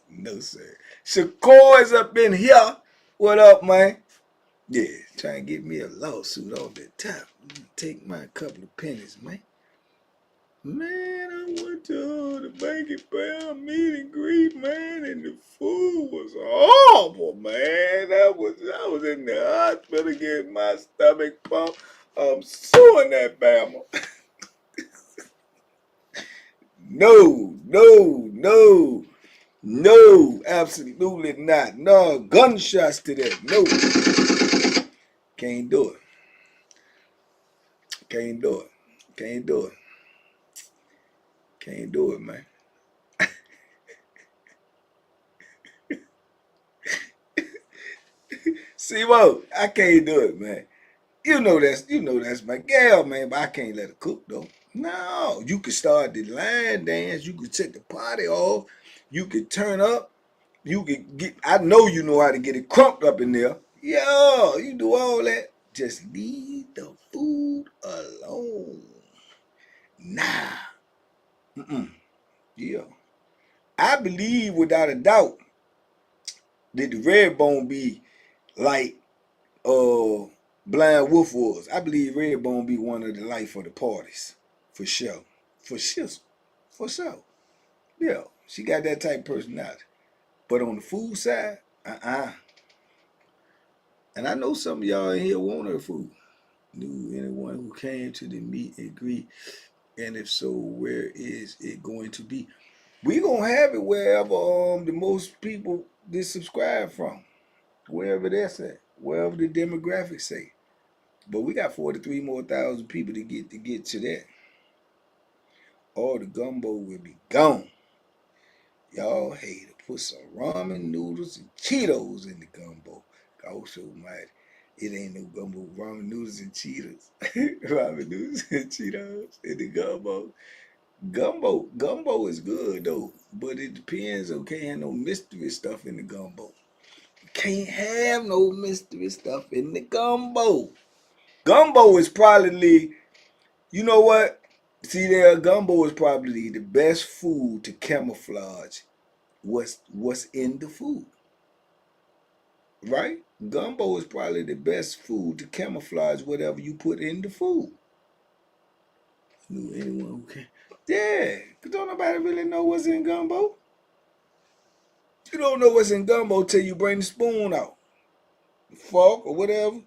No, sir. Shakur is up in here. What up, man? Yeah, trying to get me a lawsuit off the top. Take my couple of pennies, man. Man, I went to the Banky Pound meet and greet, man, and the food was awful, man. I was in the hospital getting my stomach pumped. I'm suing that Bama. No, absolutely not. No, gunshots to that. No. Can't do it. Can't do it. Can't do it, man. See, whoa, I can't do it, man. You know that's my gal, man, but I can't let her cook though. No, you could start the line dance, you could set the party off, you could turn up, you could get I know you know how to get it crunked up in there. Yeah, you do all that. Just leave the food alone. Nah. Mm-mm. Yeah. I believe without a doubt that the red bone be like uh Blind Wolf was. I believe Redbone be one of the life of the parties. For sure. For sure. For sure. Yeah. She got that type of personality. But on the food side, And I know some of y'all in here want her food. Knew anyone who came to the meet and greet? And if so, where is it going to be? We gonna have it wherever the most people that subscribe from. Wherever that's at. Wherever the demographics say. But we got 43 more thousand people to get to that. All the gumbo will be gone. Y'all hate to put some ramen noodles and Cheetos in the gumbo. God so mighty. It ain't no gumbo, ramen noodles and Cheetos. Ramen noodles and Cheetos in the gumbo. Gumbo is good though, but it depends on can't have no mystery stuff in the gumbo. Can't have no mystery stuff in the gumbo. Gumbo is probably, you know what? See there, gumbo is probably the best food to camouflage what's in the food. Right? Gumbo is probably the best food to camouflage whatever you put in the food. Knew anyone who can. Yeah, cause don't nobody really know what's in gumbo. You don't know what's in gumbo till you bring the spoon out, the fork or whatever.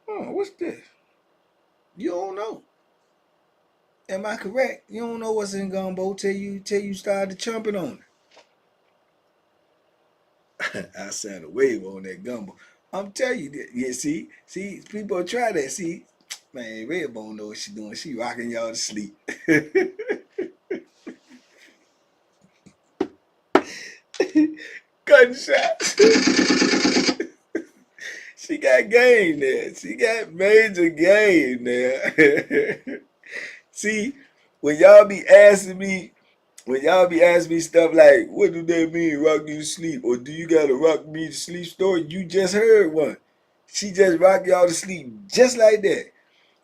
Oh, what's this? You don't know. Am I correct? You don't know what's in gumbo till you start chomping on it. I sound a wave on that gumbo. I'm telling you that. Yeah, see, people try that. See, man, Redbone know what she doing. She rocking y'all to sleep. Gunshots. She got game there. She got major game there. See, when y'all be asking me, stuff like, what do they mean, rock you to sleep? Or do you got a rock me to sleep story? You just heard one. She just rock y'all to sleep just like that.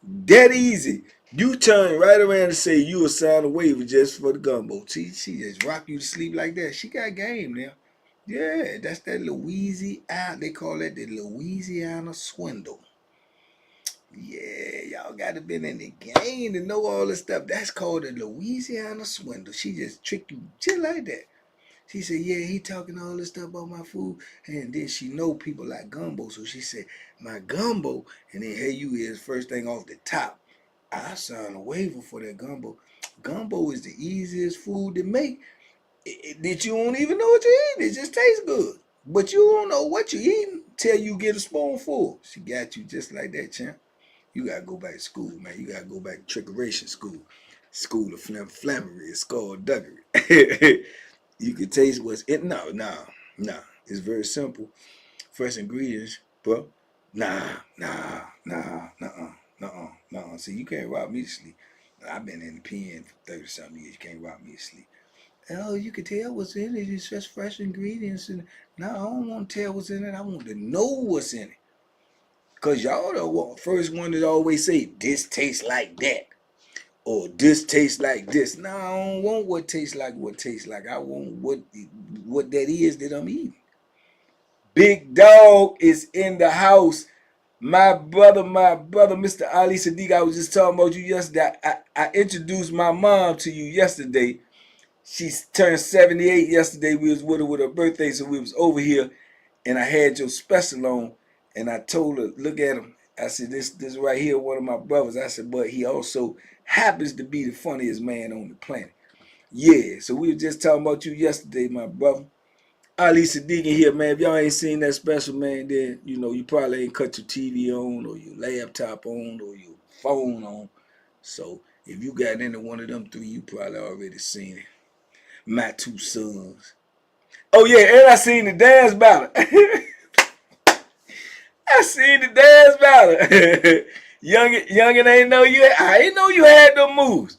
That easy. You turn right around and say you a sign a waiver just for the gumbo. She just rock you to sleep like that. She got game now. Yeah, that's that Louisiana. They call that the Louisiana swindle. Yeah, y'all got to been in the game to know all this stuff. That's called the Louisiana swindle. She just tricked you just like that. She said, yeah, he talking all this stuff about my food. And then she know people like gumbo. So she said, my gumbo. And then here you is, first thing off the top. I signed a waiver for that gumbo. Gumbo is the easiest food to make. That you don't even know what you're eating. It just tastes good. But you don't know what you're eating till you get a spoonful. She got you just like that, champ. You gotta go back to school, man. You gotta go back to trickeration school. School of flammery, skullduggery. You can taste what's in. No. It's very simple. Fresh ingredients, bro. Nah. See, you can't rob me to sleep. I've been in the pen for 30 something years. You can't rob me to sleep. Oh, you can tell what's in it. It's just fresh ingredients. And no, I don't want to tell what's in it. I want to know what's in it. Because y'all the first one that always say, this tastes like that. Or this tastes like this. No, I don't want what tastes like what tastes like. I want what that is that I'm eating. Big Dog is in the house. My brother, Mr. Ali Siddiq, I was just talking about you yesterday. I introduced my mom to you yesterday. She turned 78 yesterday. We was with her with her birthday, so we was over here, and I had your special on, and I told her, look at him. I said, this right here, one of my brothers. I said, but he also happens to be the funniest man on the planet. Yeah, so we were just talking about you yesterday, my brother. Ali Siddiq in here, man. If y'all ain't seen that special, man, then, you probably ain't cut your TV on or your laptop on or your phone on. So If you got into one of them three, you probably already seen it. My Two Sons. Oh yeah, and I seen the dance battle. I seen the dance battle. Youngin ain't know you. I ain't know you had them moves.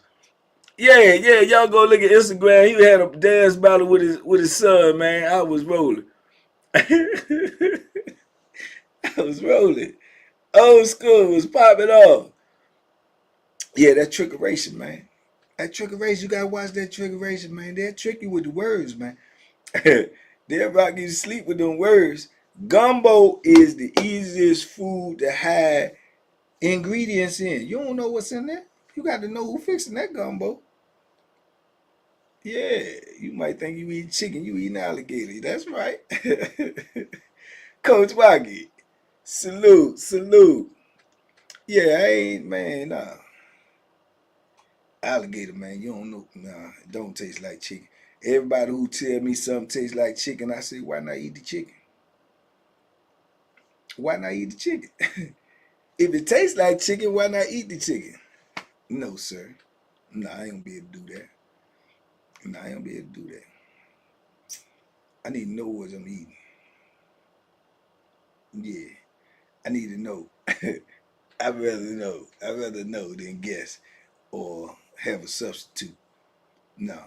Yeah, y'all go look at Instagram. He had a dance battle with his son, man. I was rolling. I was rolling. Old school was popping off. Yeah, that trickeration, man. That trickeration, you gotta watch that trickeration, man. They'll trick you with the words, man. They'll rock you to sleep with them words. Gumbo is the easiest food to hide ingredients in. You don't know what's in there. You got to know who fixing that gumbo. Yeah, you might think you eat chicken, you eating alligator. That's right. Coach Waggy, salute. Yeah, I ain't, man, nah. Alligator, man, you don't know. Nah, it don't taste like chicken. Everybody who tell me something tastes like chicken, I say, why not eat the chicken? Why not eat the chicken? If it tastes like chicken, why not eat the chicken? No, sir. Nah, I ain't gonna be able to do that. Nah, I ain't gonna be able to do that. I need to know what I'm eating. Yeah, I need to know. I'd rather know. I'd rather know than guess or have a substitute. No.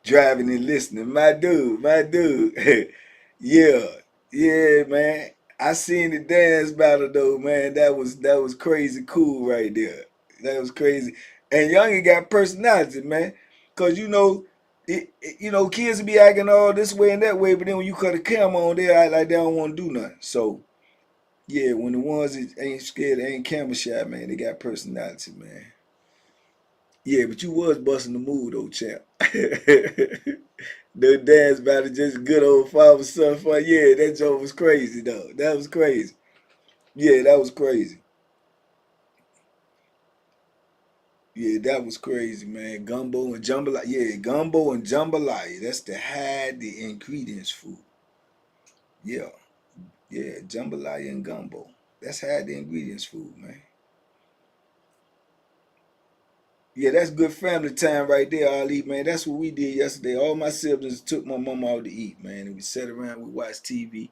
Driving and listening. My dude. yeah, man. I seen the dance battle though, man. That was crazy cool right there. That was crazy. And Youngin got personality, man. Cause kids be acting all this way and that way, but then when you cut a camera on, they act like they don't want to do nothing. So yeah, when the ones that ain't scared, ain't camera shy, man, they got personality, man. Yeah, but you was busting the move though, champ. The dance battle, just good old father son fun. Yeah, that joke was crazy though. That was crazy. Yeah, that was crazy. Yeah, that was crazy, man. Gumbo and jambalaya. Yeah, gumbo and jambalaya. That's the hide the ingredients food. Yeah, jambalaya and gumbo. That's hide the ingredients food, man. Yeah, that's good family time right there, Ali, man. That's what we did yesterday. All my siblings took my mom out to eat, man. And we sat around, we watched TV.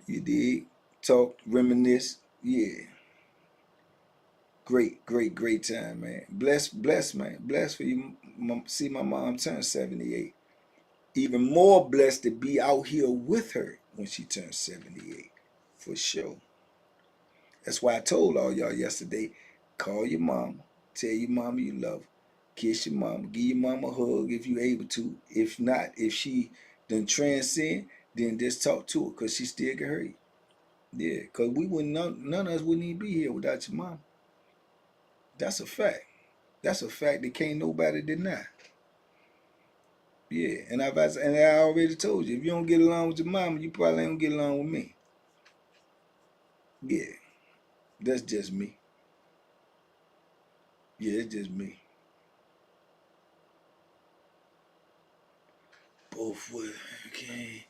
You did. Talk, reminisce. Yeah. Great time, man. Blessed, man. Blessed for you. See my mom turn 78. Even more blessed to be out here with her when she turns 78. For sure. That's why I told all y'all yesterday, call your mama, tell your mama you love her, kiss your mama, give your mama a hug if you able to. If not, if she done transcend, then just talk to her because she still can hurt you. Yeah, because we wouldn't, none of us wouldn't even be here without your mom. That's a fact. That's a fact that can't nobody deny. Yeah, and I already told you, if you don't get along with your mama, you probably ain't gonna get along with me. Yeah, that's just me. Yeah, it's just me. Both would. Okay,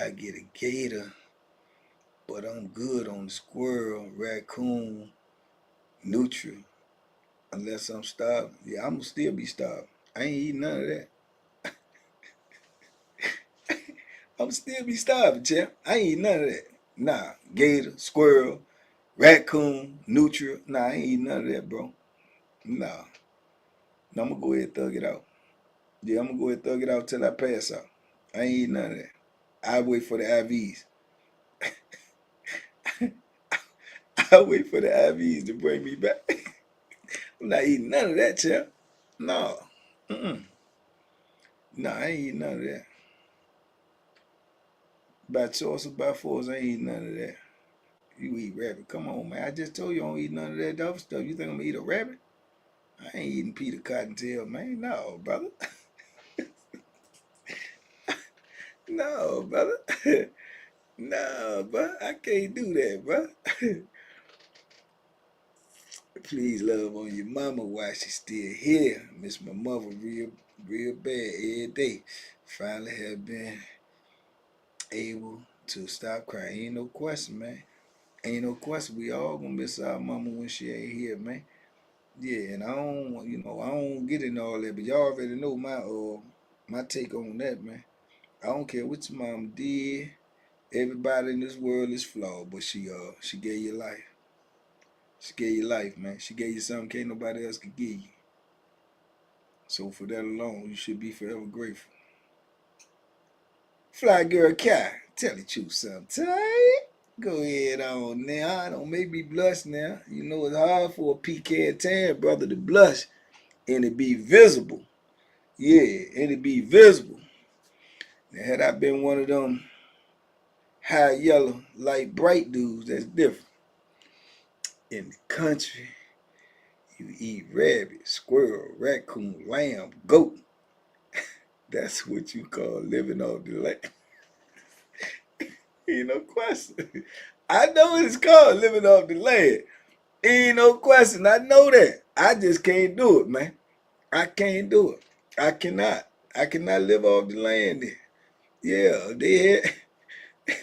I get a gator, but I'm good on the squirrel, raccoon, neutral. Unless I'm starving. Yeah, I'm gonna still be starving. I ain't eating none of that. I'm still be starving, champ. I ain't eating none of that. Nah, gator, squirrel, raccoon, neutral. Nah, I ain't eating none of that, bro. Nah. No, I'm gonna go ahead and thug it out. Yeah, I'm gonna go ahead and thug it out till I pass out. I ain't eating none of that. I wait for the IVs. I wait for the IVs to bring me back. I'm not eating none of that, champ. No. Mm-mm. No, I ain't eating none of that. By choice or by force, I ain't eating none of that. You eat rabbit. Come on, man. I just told you I don't eat none of that other stuff. You think I'm gonna eat a rabbit? I ain't eating Peter Cottontail, man. No, brother. No, brother. No, bro. I can't do that, bro. Please love on your mama while she's still here. Miss my mother real bad every day. Finally have been able to stop crying. Ain't no question, man. Ain't no question. We all gonna miss our mama when she ain't here, man. Yeah, and I don't, I don't get in all that, but y'all already know my take on that, man. I don't care what your mom did. Everybody in this world is flawed, but she gave you life. She gave you life, man. She gave you something can't nobody else could give you. So for that alone, you should be forever grateful. Fly girl Kai, tell the truth sometime. Go ahead on now. Don't make me blush now. You know it's hard for a pecan tan brother to blush and it be visible. Yeah, and it be visible. Now, had I been one of them high yellow, light bright dudes, that's different. In the country, you eat rabbit, squirrel, raccoon, lamb, goat. That's what you call living off the land. Ain't no question. I know it's called living off the land. Ain't no question. I know that. I just can't do it, man. I can't do it. I cannot. I cannot live off the land there. Yeah, they had,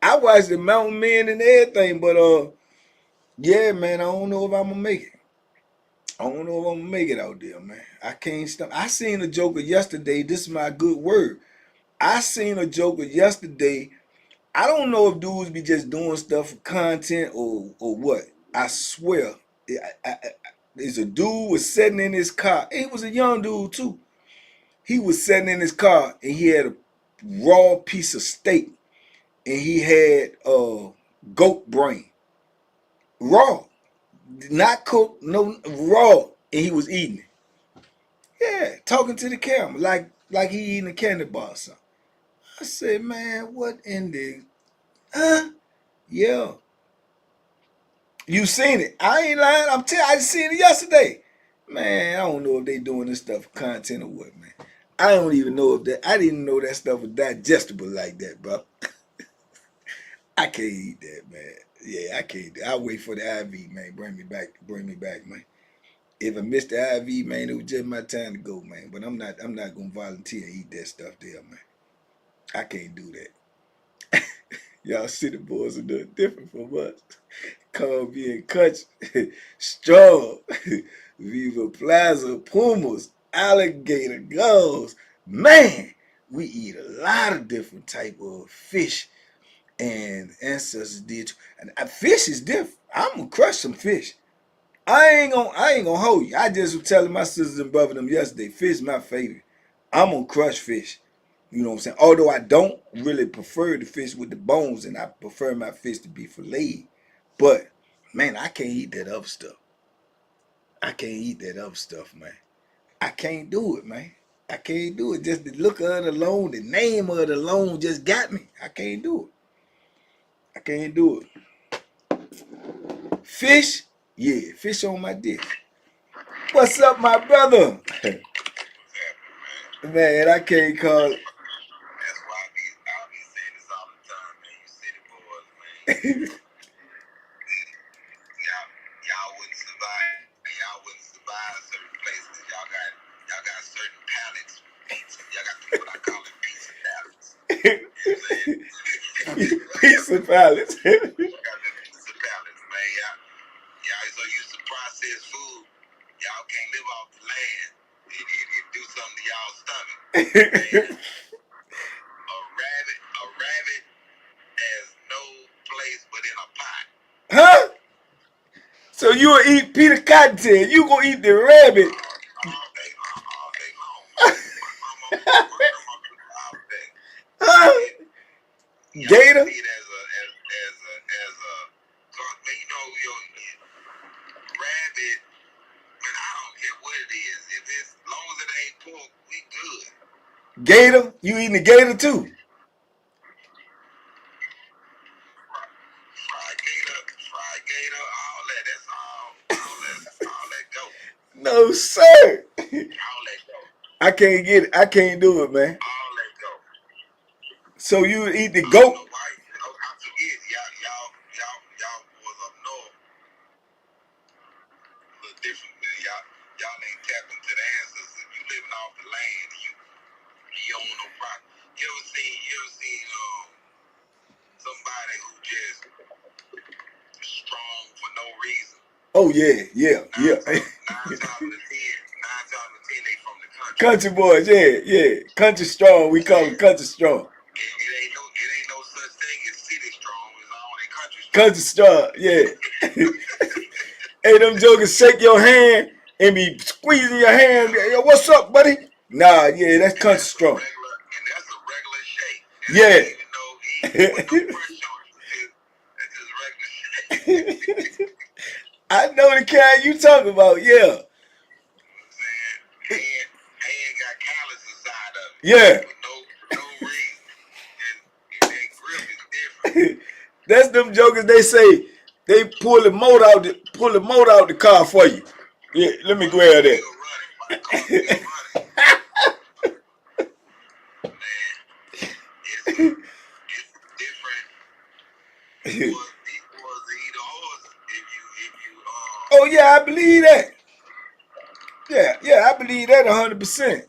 I watched the mountain men and everything, but yeah, man, I don't know if I'm gonna make it. I don't know if I'm gonna make it out there, man. I can't stop. I seen a joker yesterday. This is my good word. I seen a joker yesterday. I don't know if dudes be just doing stuff for content or what. I swear, there's a dude was sitting in his car. He was a young dude too. He was sitting in his car and he had a raw piece of steak and he had goat brain, raw, not cooked, no raw, and he was eating it. Yeah, talking to the camera like he eating a candy bar or something. I said, man, what in the huh? Yeah, you seen it. I ain't lying. I just seen it yesterday. Man, I don't know if they doing this stuff for content or what, man. I don't even know if that. I didn't know that stuff was digestible like that, bro. I can't eat that, man. Yeah, I can't. I'll wait for the IV, man. Bring me back, man. If I missed the IV, man, it was just my time to go, man. But I'm not gonna volunteer to eat that stuff there, man. I can't do that. Y'all city boys are nothing different from us. Call being country, strong, Viva Plaza, Pumas, alligator, gulls. Man, we eat a lot of different type of fish and ancestors did too. And fish is different. I'm gonna crush some fish. I ain't gonna hold you. I just was telling my sisters and brother them yesterday, fish my favorite. I'm gonna crush fish. You know what I'm saying? Although I don't really prefer the fish with the bones, and I prefer my fish to be filleted. But man, I can't eat that other stuff. I can't eat that other stuff, man. I can't do it, man. I can't do it. Just the look of it alone, the name of it alone just got me. I can't do it. I can't do it. Fish? Yeah, fish on my dick. What's up, my brother? Man, I can't call it. That's why I'll be saying this all the time, man. You city boys, man. Y'all wouldn't survive. Y'all wouldn't survive certain places. Y'all got certain pallets. Y'all got what I call it pizza pallets. You know what I'm saying? Pizza palace. Y'all got the pizza pallets, man. Y'all so used to processed food. Y'all can't live off the land. It do something to y'all's stomach. Man. A rabbit has no place but in a pot. Huh? So you will eat Peter Cottontail. You gonna eat the rabbit. All day long. My grandma cooked all day. Huh? Gator? See it as a man, you know, your rabbit, man, I don't care what it is. If it's as long as it ain't pork, we good. Gator? You eating the gator too? Fried gator, all that. That's all that go. No, sir. All that go. I can't get it. I can't do it, man. All that go. So you eat the I goat? don't know why. I forget. Y'all was up north. A little different. Y'all ain't tapped into the answers. If you living off the land, you don't want no problem. You ever seen somebody who just strong for no reason? Oh yeah, yeah. Nine times out of 10, they from the country. Country boys, yeah. Country strong. We call them country strong. It ain't no such thing as city strong. It's only country Country strong, strong. yeah. Hey, them jokers shake your hand and be squeezing your hand. Yo, what's up, buddy? Nah, yeah, that's country strong. And that's a regular shake. Yeah. Even with no pressure on it. That's just regular shake. I know the kind you talking about, yeah. You know what I'm saying? Hand got callus inside of it. Yeah. With no ring. And that grip is different. That's them jokers. They say they pull the motor out the car for you. Yeah, let me grab that. It's different. Oh yeah, I believe that. Yeah, I believe that 100%.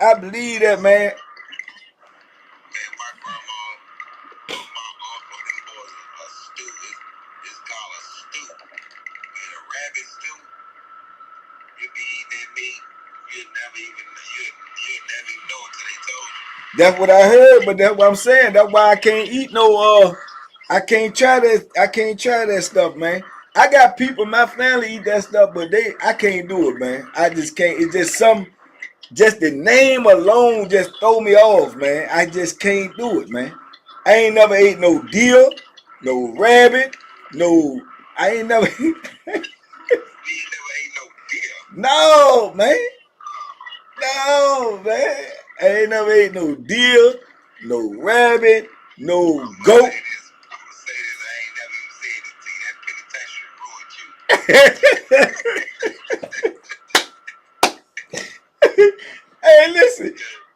I believe that, man. Man, my grandma, my uncle, he was a stew. It's called a stew. And a rabbit stew. You be eating that meat, you'll never even know until they told you. That's what I heard, but that's what I'm saying. That's why I can't eat no I can't try that stuff, man. I got people in my family eat that stuff, but I can't do it, man. I just can't. It's just the name alone just throw me off, man. I just can't do it, man. I ain't never ate no deer, no rabbit, no. I ain't never. You ain't never ate no deer. No, man. No, man. I ain't never ate no deer, no rabbit, no goat. I'm gonna say this. I ain't never even said it to you. That penitentiary ruined you. Hey, listen.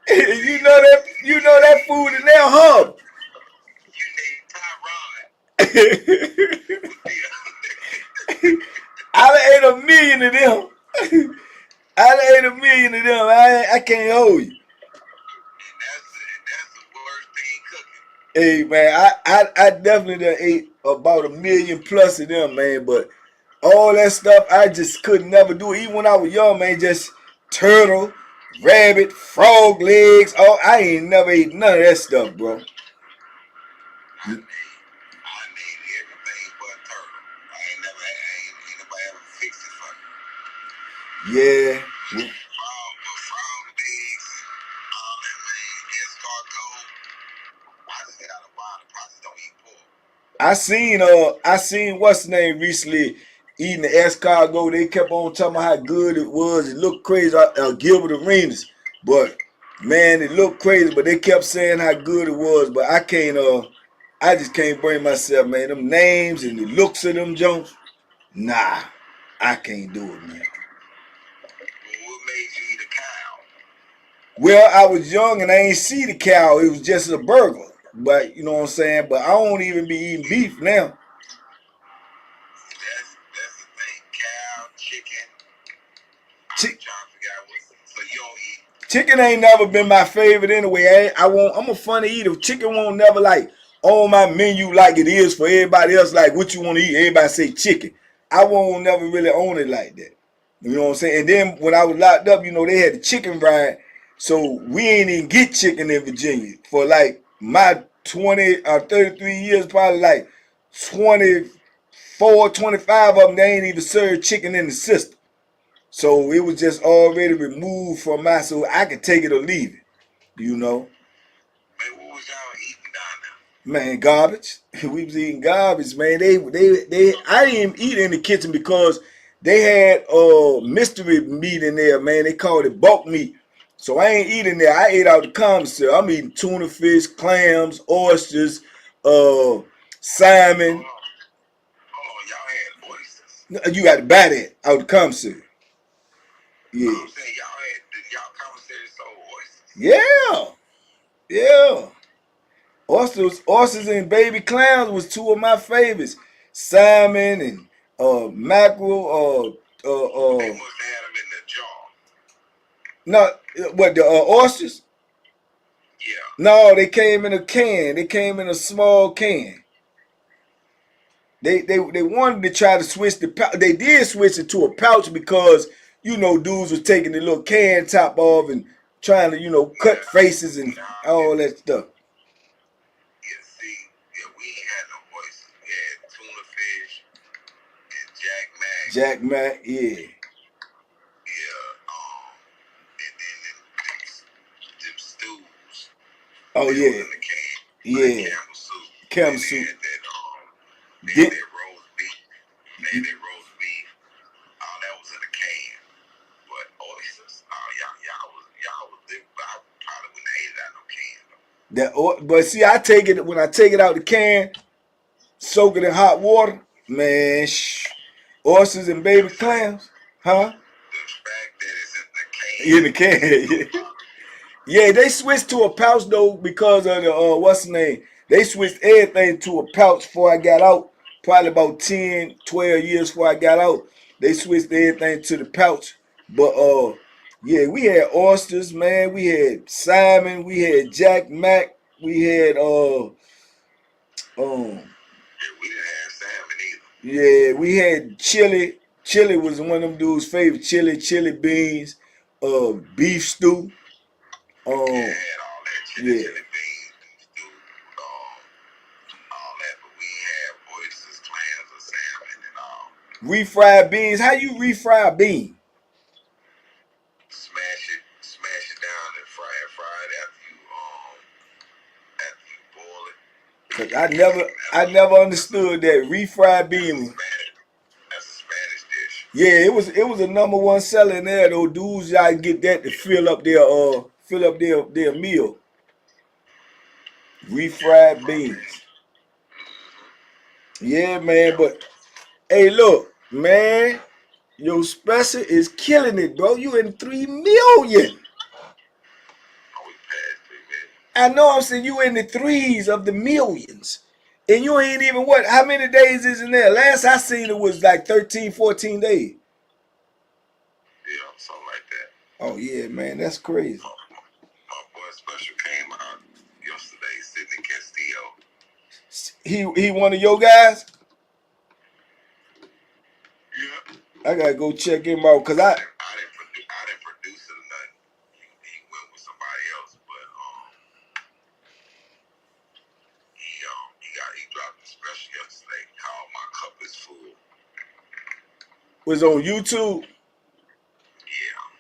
You know that food in there hub. You named Tyrone. I done ate a million of them. I can't hold you. And that's the worst thing cooking. Hey man, I definitely done ate about a million plus of them, man. But all that stuff, I just could never do it. Even when I was young, man, just turtle, rabbit, frog legs. Oh, I ain't never ate none of that stuff, bro. I made everything but turtle. Ain't nobody ever fixed it for me. Yeah. Frog legs, all that, man. Escargot. I just get out of wild. I probably don't eat pork. I seen what's the name recently eating the escargot. They kept on talking about how good it was. It looked crazy. Gilbert Arenas, but man, it looked crazy. But they kept saying how good it was. But I can't. I just can't bring myself, man. Them names and the looks of them Jones. Nah, I can't do it, man. What made you eat a cow? Well, I was young and I ain't see the cow. It was just a burger. But you know what I'm saying? But I don't even be eating beef now. That's the thing. Cow, chicken. I'm trying to figure out what. So you don't eat. Chicken ain't never been my favorite anyway. I'm a funny eater. Chicken won't never like on my menu like it is for everybody else. Like what you want to eat, everybody say chicken. I won't never really own it like that. You know what I'm saying? And then when I was locked up, you know, they had the chicken ride. So we ain't even get chicken in Virginia for like my 20 or 33 years, probably like 24, 25 of them, they ain't even served chicken in the system. So it was just already removed from my, so I could take it or leave it, you know. Man, what was y'all eating down there? Man, garbage. We was eating garbage, man. I didn't even eat in the kitchen because they had mystery meat in there, man. They called it bulk meat. So I ain't eating there. I ate out the commissary. I'm eating tuna fish, clams, oysters, salmon. Oh, y'all had oysters. You got to buy that out the commissary. Yeah. I'm saying y'all commissary sold oysters. Yeah. Oysters and baby clams was two of my favorites. Salmon and mackerel. They must have had them in the jar. No, what the oysters? Yeah. No, they came in a can. They came in a small can. They wanted to try to switch the pouch. They did switch it to a pouch because dudes was taking the little can top off and trying to cut faces and all that stuff. Yeah, see, yeah, we ain't had no voices. We had tuna fish and Jack Mac. Jack Mac, yeah. Yeah, and then them stews. Oh they yeah, was in the can, yeah. Like Campbell soup. Campbell soup. They had that roast beef. All that was in a can. But oysters, y'all was there. I probably wouldn't have ate it out no can though. But see, when I take it out the can, soak it in hot water, man. Oysters and baby clams, huh? The fact that it's in the can. In the can, yeah. They switched to a pouch though because of the what's the name? They switched everything to a pouch before I got out. Probably about 10, 12 years before I got out. They switched everything to the pouch. But yeah, we had oysters, man. We had salmon. We had Jack Mac. We had We didn't have salmon either. yeah, we had chili. Chili was one of them dudes' favorite. Chili beans, beef stew. Yeah, had all that chili beans, beef stew, all that, but we had oysters, clams, or salmon and all. Refried beans. How you refry a bean? Smash it down and fry it after you boil it. Cause I never understood that refried bean. That's a Spanish dish. Yeah, it was a number one seller in there. Those dudes y'all get that to fill up their meal. Refried beans. Yeah, man. But hey, look, man, your special is killing it, bro. You in 3 million. I know I'm saying you in the threes of the millions. And you ain't even how many days is in there? Last I seen it was like 13, 14 days. Yeah, something like that. Oh yeah, man, that's crazy. My boy special came out yesterday, Sydney Castillo. He one of your guys? Yeah. I gotta go check him out because I didn't produce it or nothing. He went with somebody else, but he dropped a special yesterday called "My Cup Is Full." Was on YouTube.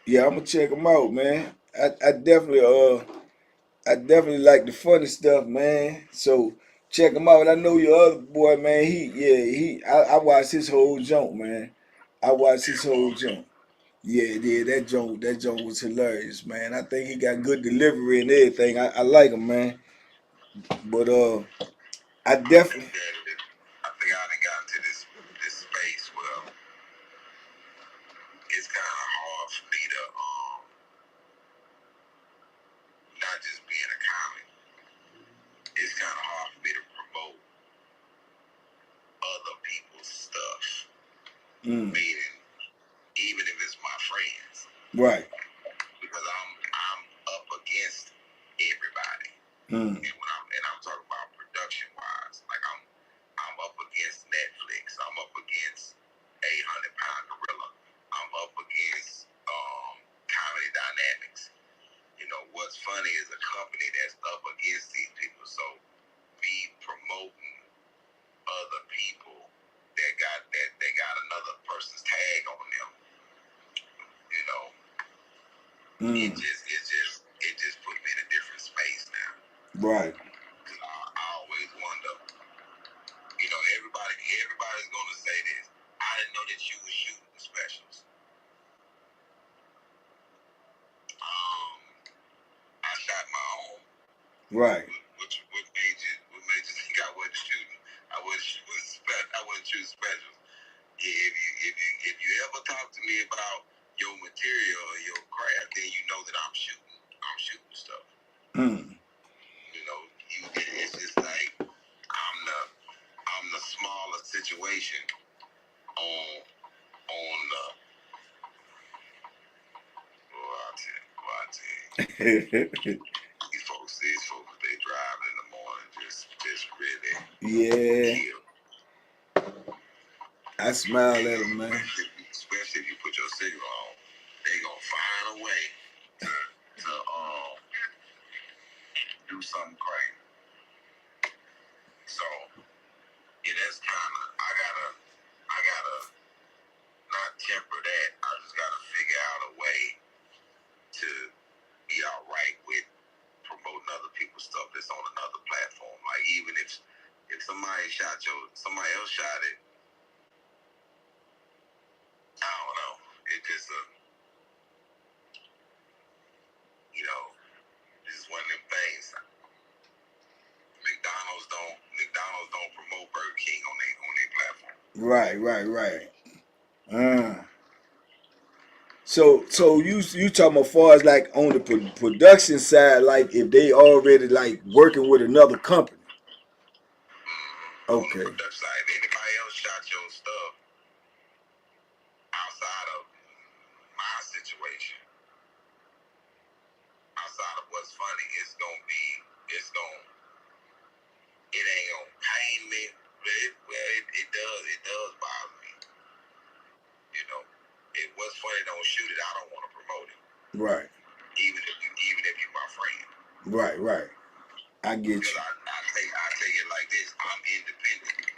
Yeah, I'm gonna check him out, man. I definitely like the funny stuff, man. So check him out. I know your other boy, man. I watched his whole jump, man. I watched his whole jump. Yeah, that joke was hilarious, man. I think he got good delivery and everything. I like him, man. But I definitely. I think I done got into this space where it's kind of hard for me to not just being a comic. It's kind of hard for me to promote other people's stuff. Meaning, even if it's my friends. Right. Because I'm up against everybody. And I'm talking about production wise. Like I'm up against Netflix. I'm up against 800-pound gorilla. I'm up against Comedy Dynamics. What's funny is a company that's up against these people. So me promoting other people that got another person's tag on them. It just put me in a different space now. Right. I always wonder, everybody's gonna say this. I didn't know that you were shooting specials. I shot my own. Right. What made you think I wasn't shooting? I wasn't shooting specials. Yeah, if you ever talk to me about your material or your craft, then you know that I'm shooting stuff. It's just like I'm the smaller situation on the. I'll tell you. These folks, they drive in the morning, just really. Yeah. Kill. I smile at them, man. Especially if you put your cigarette on, they gonna find a way to do something crazy. So yeah, that's kind of I gotta not temper that. I just gotta figure out a way to be all right with promoting other people's stuff that's on another platform. Like even if somebody else shot it, I don't know. It just this is one of them things. McDonald's don't promote Burger King on their platform. Right. So you talking about far as like on the production side, like if they already like working with another company. On Okay. the production side, if anybody else shot your stuff outside of my situation, outside of what's funny, it ain't gonna pain me, but it does bother me. If what's funny don't shoot it, I don't want to promote it. Right. Even if you're my friend. Right. I get you. Because I take it like this, I'm independent.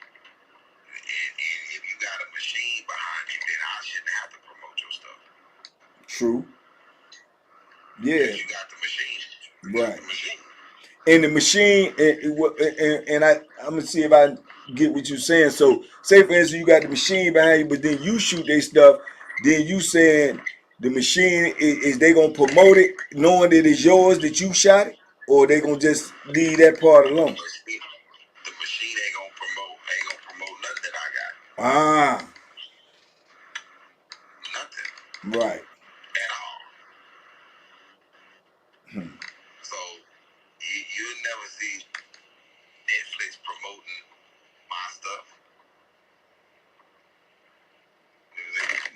And if you got a machine behind you, then I shouldn't have to promote your stuff. True. Yeah. Because you got the machine. Right. And the machine, and I'm gonna see if I get what you're saying. So, say for instance, you got the machine behind you, but then you shoot their stuff. Then you saying the machine is they gonna promote it, knowing that it's yours, that you shot it, or they gonna just leave that part alone? The machine ain't gonna promote nothing that I got. Ah. Nothing. Right. At all. So you'll never see Netflix promoting my stuff.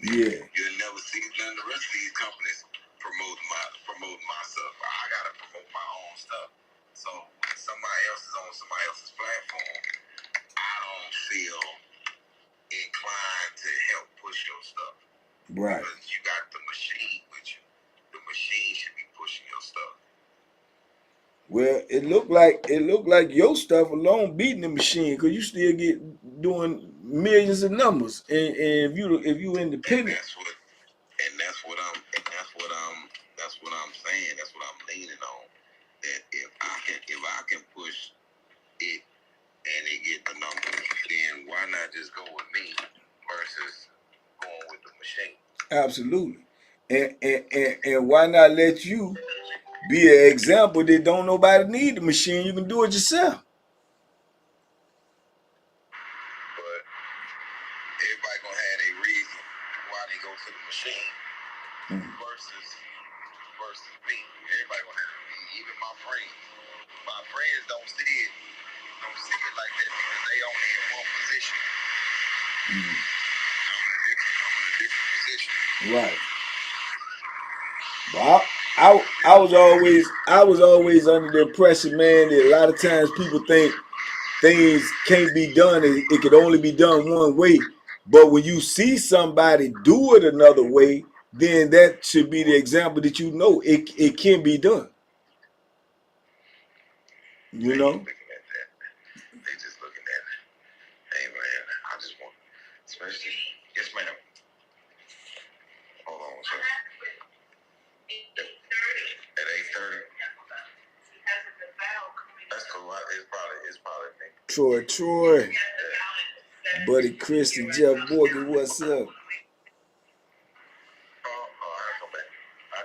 Yeah. You'll never see none of the rest of these companies promoting my stuff. I gotta promote my own stuff. So when somebody else is on somebody else's platform, I don't feel inclined to help push your stuff. Right. Because you got the machine with you. The machine should be pushing your stuff. Well, it looked like your stuff alone beating the machine, because you still get doing millions of numbers, and if you independent. And that's what I'm saying. That's what I'm leaning on. That if I can push it and it get the numbers, then why not just go with me versus going with the machine? Absolutely. And why not let you be an example that don't nobody need the machine? You can do it yourself. But everybody gonna have a reason why they go to the machine versus me. Everybody gonna have a reason. Even my friends. My friends don't see it like that because they only in one position. I'm in a different position. Right. Well, I was always under the impression, man, that a lot of times people think things can't be done. It could only be done one way. But when you see somebody do it another way, then that should be the example that you know it can be done. You know? Looking at that. They just looking at it. Hey man, I just want, especially, yes ma'am. Hold on a second. At 8:30. That's cool. It's probably me. Troy. Buddy Chris and Jeff Morgan, what's up? I'll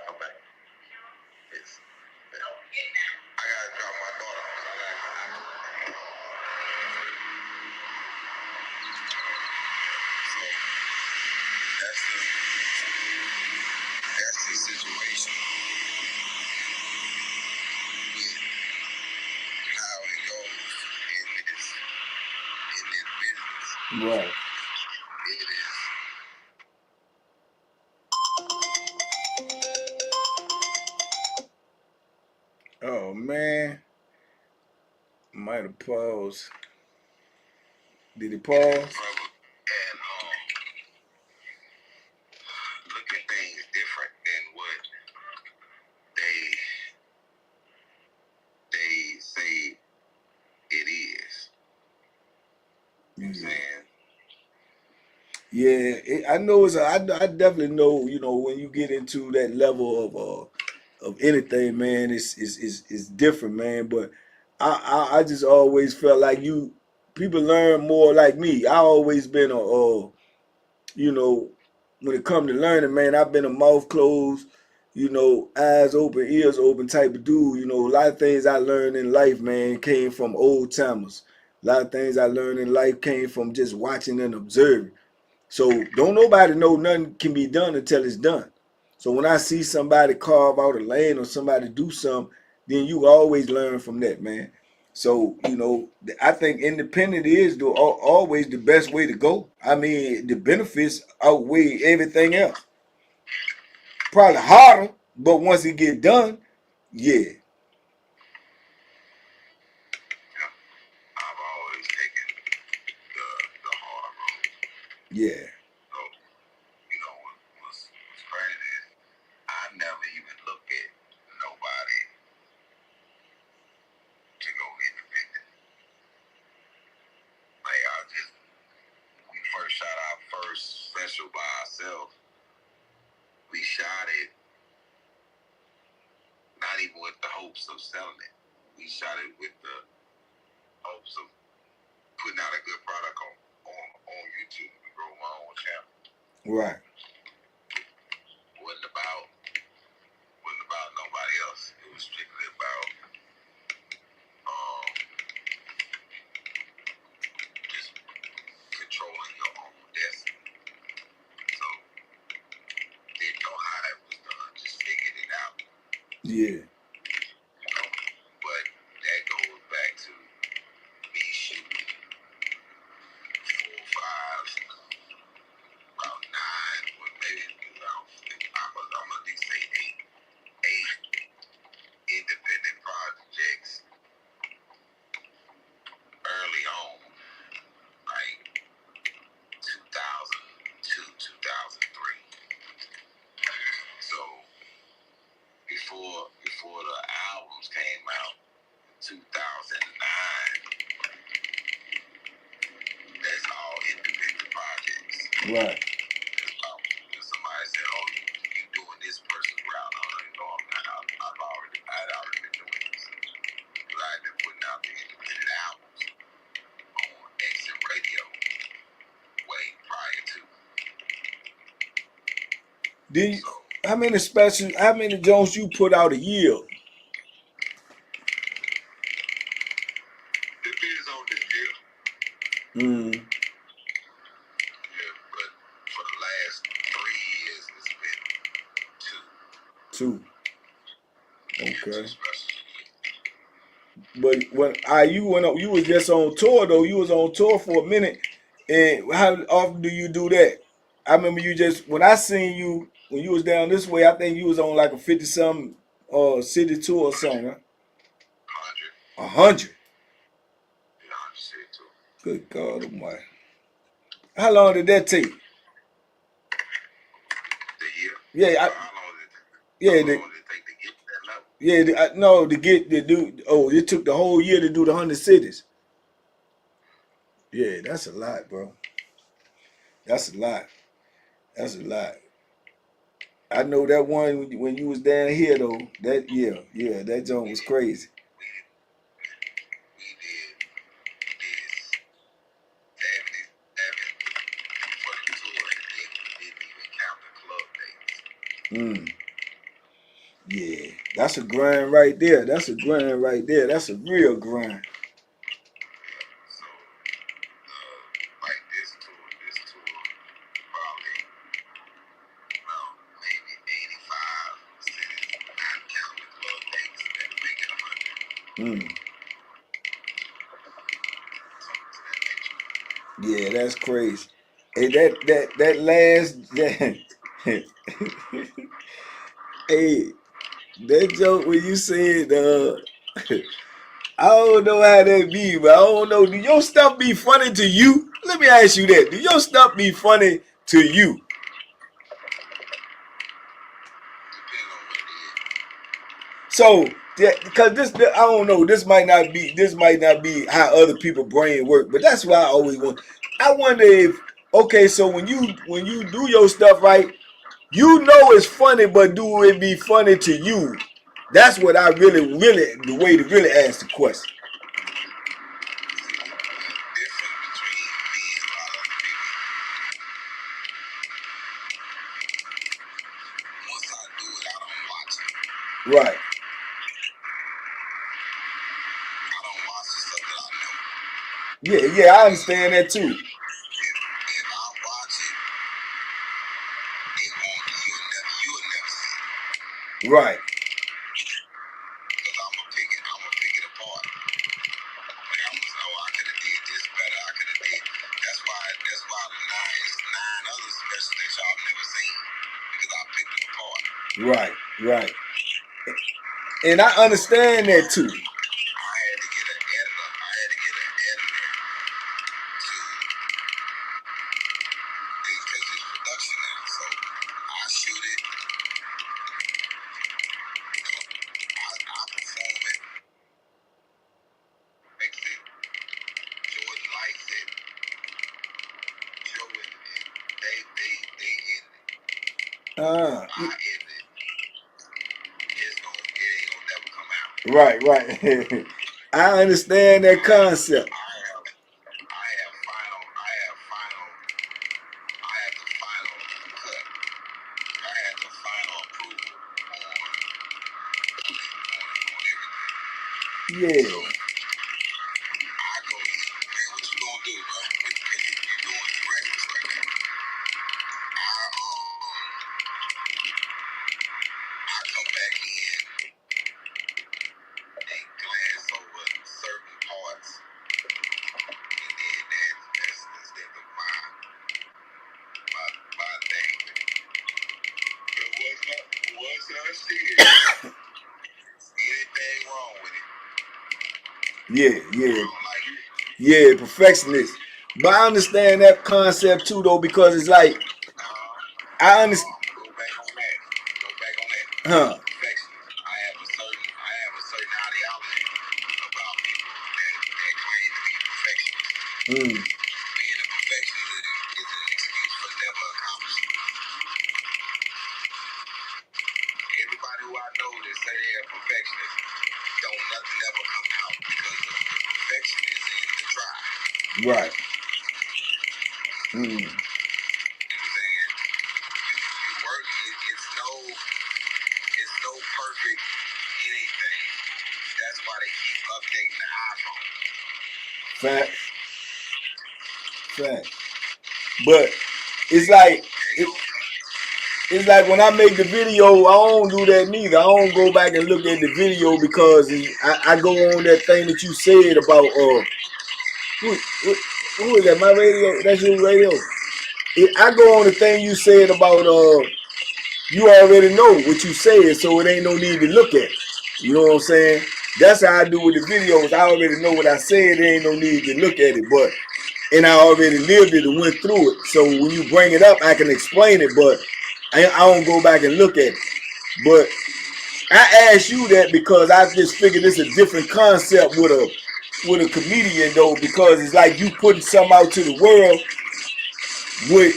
come back. Yes. I gotta drop my daughter off. So that's the situation with how it goes in this business. Right. It is. Oh man. Might have paused. Did he pause? And You know what I'm saying? Yeah, I know I definitely know, you know, when you get into that level of anything, man, it's different, man. But I just always felt like people learn more like me. I always been you know, when it comes to learning, man, I've been a mouth closed, you know, eyes open, ears open type of dude. You know, a lot of things I learned in life, man, came from old timers. A lot of things I learned in life came from just watching and observing. So don't nobody know nothing can be done until it's done. So when I see somebody carve out a lane or somebody do something, then you always learn from that, man. So, you know, I think independent is always the best way to go. I mean, the benefits outweigh everything else. Probably harder, but once it get done, yeah. I've always taken the hard road. Yeah. So, you know, what's crazy is I never even look at nobody to go independent. Like, we first shot our first special by ourselves. We shot it not even with the hopes of selling it. We shot it with the hopes of putting out a good product on YouTube to grow my own channel. Right. Wasn't about nobody else. It was strictly about just controlling your own destiny. So didn't know how that was done. Just figured it out. Yeah. You know? But that goes back to me shooting 4, 5, about 9, or maybe I'm gonna at least say 8 independent projects early on, like 2002, 2003. So before the albums came out, 2009, that's all independent projects. Right. If somebody said, "Oh, you doing this person's route?" I don't know. I'd already been doing this. Because I had been putting out the independent albums on Exit Radio way prior to. How many Jones you put out a year? Depends on the year. Yeah, but for the last 3 years, it's been 2. 2. Okay. Yeah, 2 But when you was just on tour though. You was on tour for a minute. And how often do you do that? I remember when I seen you when you was down this way. I think you was on like a 50-something city tour or something. Huh? 100. 100. Yeah, 100 city tour. Good God Almighty! How long did that take? The year. Yeah, How long did it take to get to that level? Yeah, no, to get to do. Oh, it took the whole year to do the 100 cities. Yeah, that's a lot, bro. That's a lot. That's a lot. I know that one when you was down here though. That that joint was crazy. We did 77 for the tour, and then we didn't even count the club dates. Yeah, that's a grind right there. That's a grind right there. That's a real grind. So, like this tour probably maybe 85 cities, not counting the club dates, that make it 100. Yeah, that's crazy. Hey, that last hey, that joke when you said I don't know how that be, but I don't know. Do your stuff be funny to you? Let me ask you that. Do your stuff be funny to you? Depending on what it is. So Yeah, because this I don't know. This might not be how other people brain work, but that's why I always want. I wonder if okay, so when you do your stuff right, you know it's funny, but do it be funny to you? That's what I really the way to really ask the question. Right. Yeah, I understand that too. Right. Right. Right. And I understand that too. Right, right. I understand that concept. Yeah. Yeah, yeah. Yeah, perfectionist. But I understand that concept too though, because it's like I understand. Huh. Mm. Right. Mm. Fact. Fact. But it's like it's like when I make the video, I don't do that neither. I don't go back and look at the video because I go on that thing that you said about who is that? My radio? That's your radio. I go on the thing you said about you already know what you said, so it ain't no need to look at it. You know what I'm saying? That's how I do with the videos. I already know what I said. There ain't no need to look at it, but and I already lived it and went through it. So when you bring it up, I can explain it, but I don't go back and look at it. But I asked you that because I just figured it's a different concept with a comedian though, because it's like you putting something out to the world with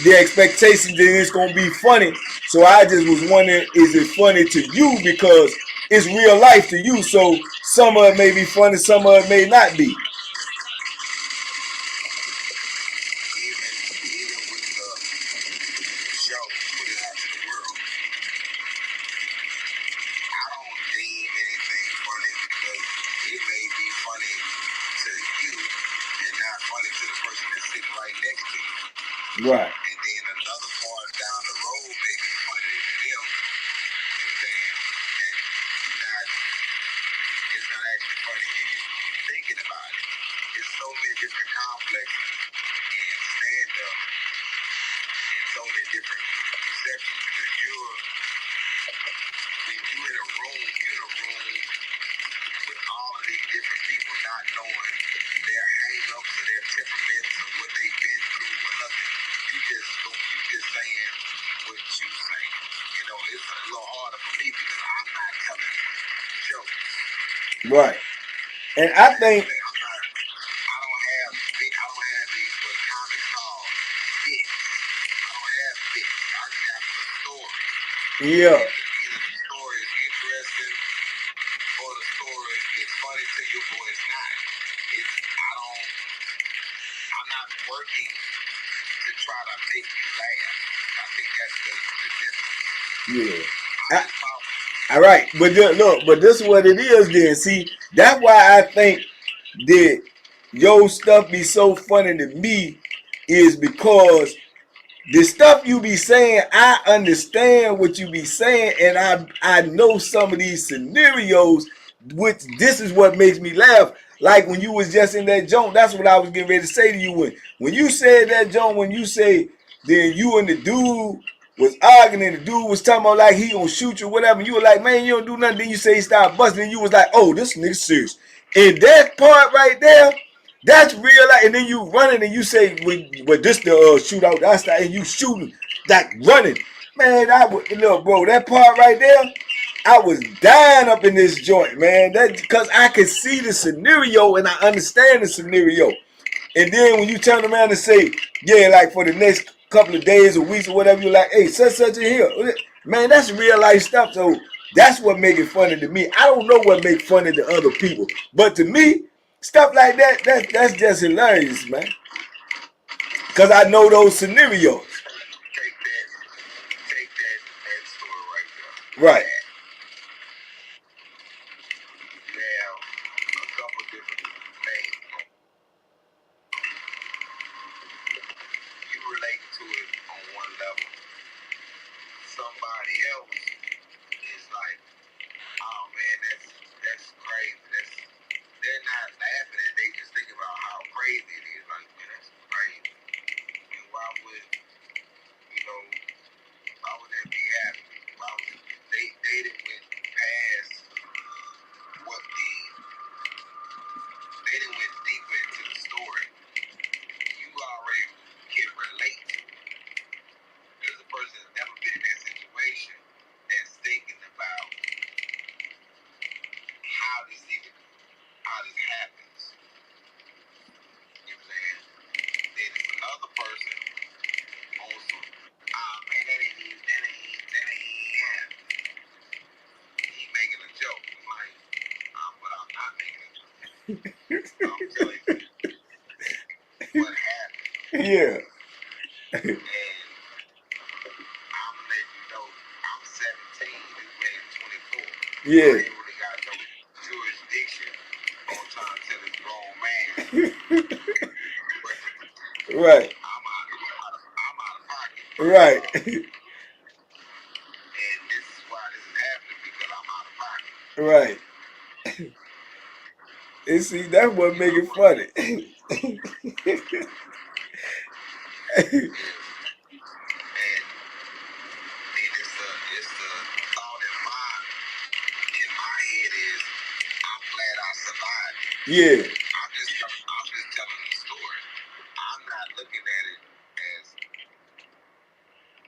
the expectation that it's gonna be funny. So I just was wondering, is it funny to you because it's real life to you? So some of it may be funny, some of it may not be. Right. Right. And I think I don't have these what comics call bits. I don't have bits. I just have the story. yeah. Either the story is interesting or the story is funny to you or it's not. I'm not working to try to make you laugh. I think that's the difference. Yeah. All right, but look, but this is what it is. Then see, that's why I think that your stuff be so funny to me is because the stuff you be saying, I understand what you be saying, and I know some of these scenarios, which this is what makes me laugh. Like when you was just in that joint, that's what I was getting ready to say to you. When you said that joint, when you say then you and the dude was arguing and the dude was talking about like he gonna shoot you or whatever, and you were like, man, you don't do nothing. Then you say he started busting, and you was like, oh, this nigga serious. And that part right there, that's real life. And then you running and you say, well this the shootout, that's the, and you shooting, like running. Man, look, bro, that part right there, I was dying up in this joint, man. That because I could see the scenario and I understand the scenario. And then when you turn around and say, yeah, like for the next couple of days or weeks or whatever, you're like, hey, such in here. Man, that's real life stuff. So that's what make it funny to me. I don't know what make funny to other people. But to me, stuff like that's just hilarious, man. Because I know those scenarios. Take that story right there. Right. You have a couple different things. You relate to it on one level. Somebody else is like, oh man, that's crazy. They're not laughing at it, they just think about how crazy it is. Like, man, that's crazy. And why would that be happening? Why would they didn't went past what they didn't went deeper into the story. You already can relate to it. There's a person that's never been in that situation that's thinking about how this happens. You know what I'm saying? Then there's another person also, man, that ain't happening. He making a joke. I'm like, but I'm not making a joke. I'm telling you what happened. Yeah. And I'm letting you know I'm 17, this man's 24. Yeah. I ain't really got no jurisdiction on trying to tell this grown man. Right. I'm out of pocket. Right. And this is why this is happening, because I'm out of pocket. Right. And see, that's what make it funny. It's the thought in my head is, I'm glad I survived it. Yeah. I'm just telling the story. I'm not looking at it as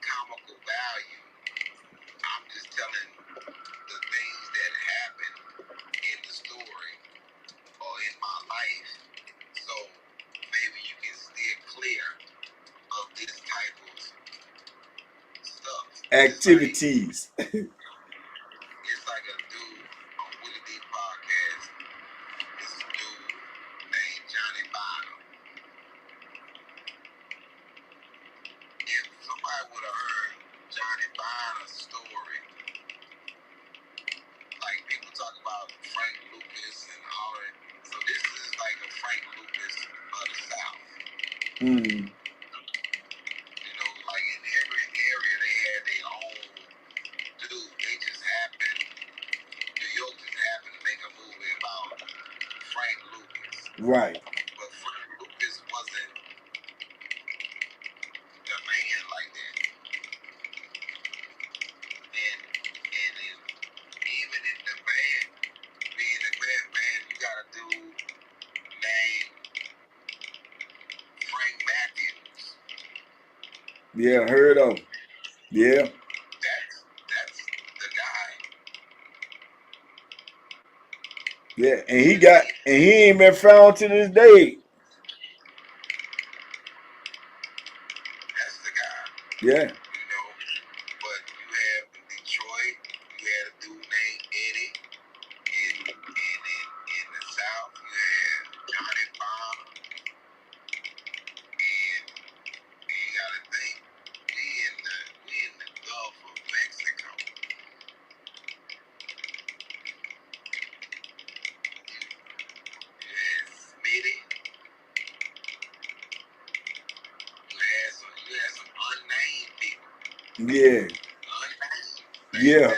comical value. I'm just telling the things that happen in the story or in my life, so maybe you can steer clear of this type of stuff. Activities. It's like a dude on Willie D podcast. This is a dude named Johnny Bottom. If somebody would have heard Johnny Bottom's story, like people talk about Frank Lucas and all that, so this is like a Frank Lucas of the South. Like in every area they had their own dude. They just happened, New York just happened to make a movie about Frank Lucas. Right. But Frank Lucas wasn't the man like that. And even in the band, being a band, you got a dude named Frank Matthews. Yeah, heard of him. Yeah. That's the guy. Yeah, and he ain't been found to this day. That's the guy. Yeah. You know, but you have in Detroit, you had a dude named Eddie. In the South, you had Johnny Bomb, and you gotta think, we in the Gulf of Mexico. You had Smitty, you had some unnamed people. Yeah. Unnamed. Yeah.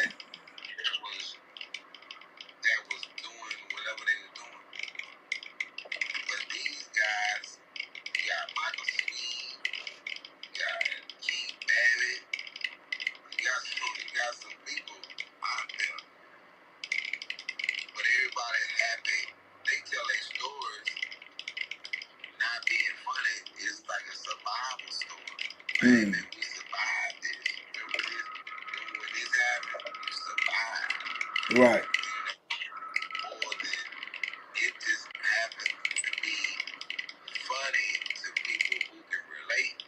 That was doing whatever they were doing. But these guys, you got Michael Sweet, you got Keith Barrett, you got some people out there. But everybody's happy. They tell their stories. Not being funny is like a survival story. Man, we survived this. Remember when this happened? We survived. Right. More than it just happened to be funny to people who can relate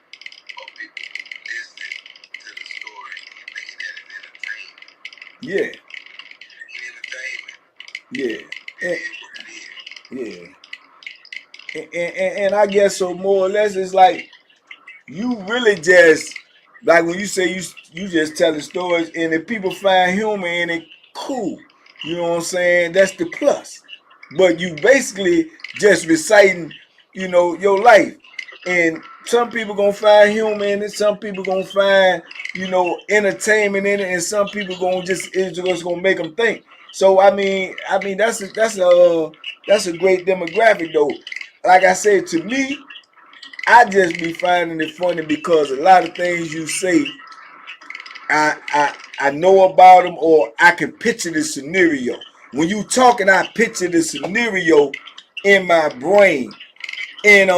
or people who listen to the story and thinking that it's entertainment. Yeah. It's entertainment. Yeah. It is what it is. Yeah. And I guess so more or less it's like you really just like when you say you just telling stories and if people find humor in it, cool. You know what I'm saying? That's the plus. But you basically just reciting, your life. And some people gonna find humor in it, some people gonna find, entertainment in it, and some people it's just gonna make them think. So I mean that's a great demographic though. Like I said, to me, I just be finding it funny because a lot of things you say, I know about them or I can picture the scenario. When you talking, I picture the scenario in my brain, and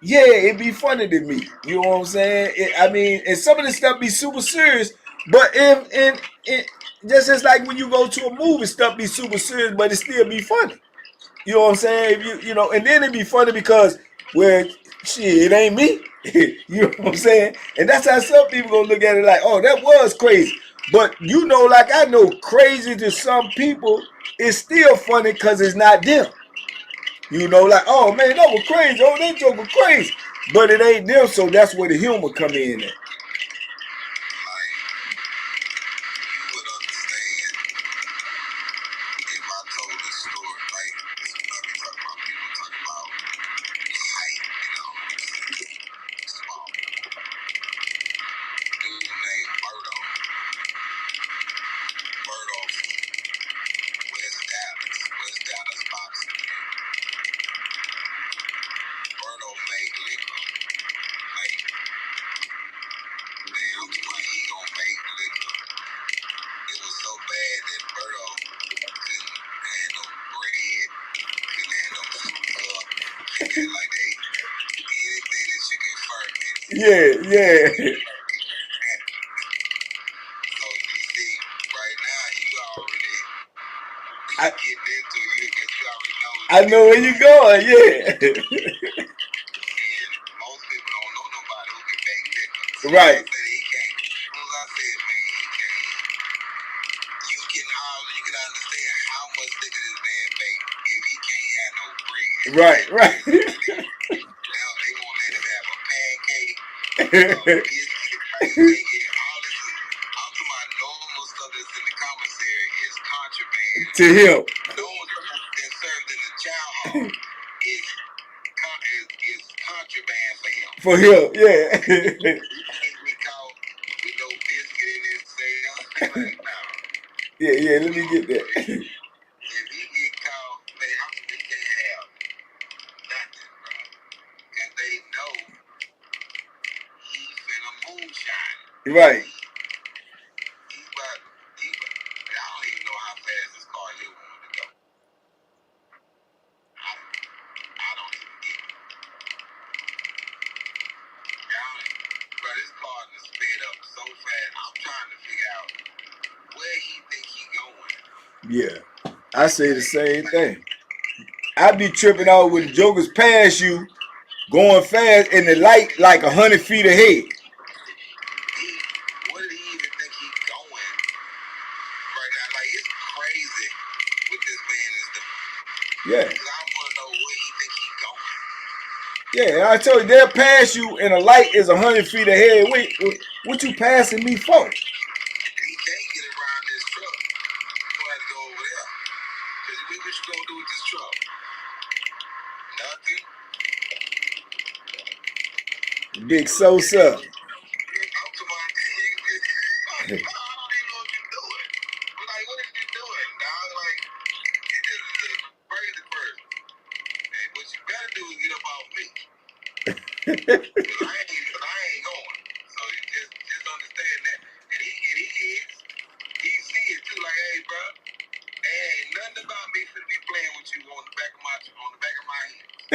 yeah, it be funny to me. You know what I'm saying? And some of the stuff be super serious, but in just as like when you go to a movie, stuff be super serious, but it still be funny. You know what I'm saying? And then it'd be funny because, well, shit, it ain't me. You know what I'm saying? And that's how some people gonna look at it like, oh, that was crazy. But like I know, crazy to some people is still funny because it's not them. Like, oh man, that was crazy. Oh, that joke was crazy. But it ain't them, so that's where the humor come in at. Yeah, yeah. I know where you going, yeah. Most people don't know nobody who can make liquor. Right. You can understand how much liquor this man make if he can't have no bread. Right. They won't let him have a pancake, biscuit, all this. I'm talking about normal stuff that's in the commissary is contraband. To him. Normal stuff that's served in the chow hall is contraband for him. For him, yeah. We caught with no biscuit in his cell. Like, no. Yeah, let me get that. If he get caught, man, he can't have nothing, bro. Because they know he's finna moonshine. Right. I don't even know how fast this car here wanted to go. I don't even get it. Bro, this car just sped up so fast. I'm trying to figure out where he think he going. Yeah. I say the same thing. I be tripping out when the jokers pass you, going fast, and the light like 100 feet ahead. What did he even think he's going right now? Like, it's crazy what this man is doing. Yeah. Because I want to know where he think he's going. Yeah, I told you they'll pass you, and the light is 100 feet ahead. Wait, what you passing me for? He can't get around this truck. He's gonna have to go over there. Cause what you gonna do with this truck? Nothing. Big Sosa. I'm talking about, I don't even know what you're doing. But like, what are you doing, dog? Like, you just is a crazy person. And what you gotta do is get up off me. Cause I ain't going. So you just understand that. And he is. He see it too, like, hey, bro, ain't nothing about me finna be playing with you on the back of my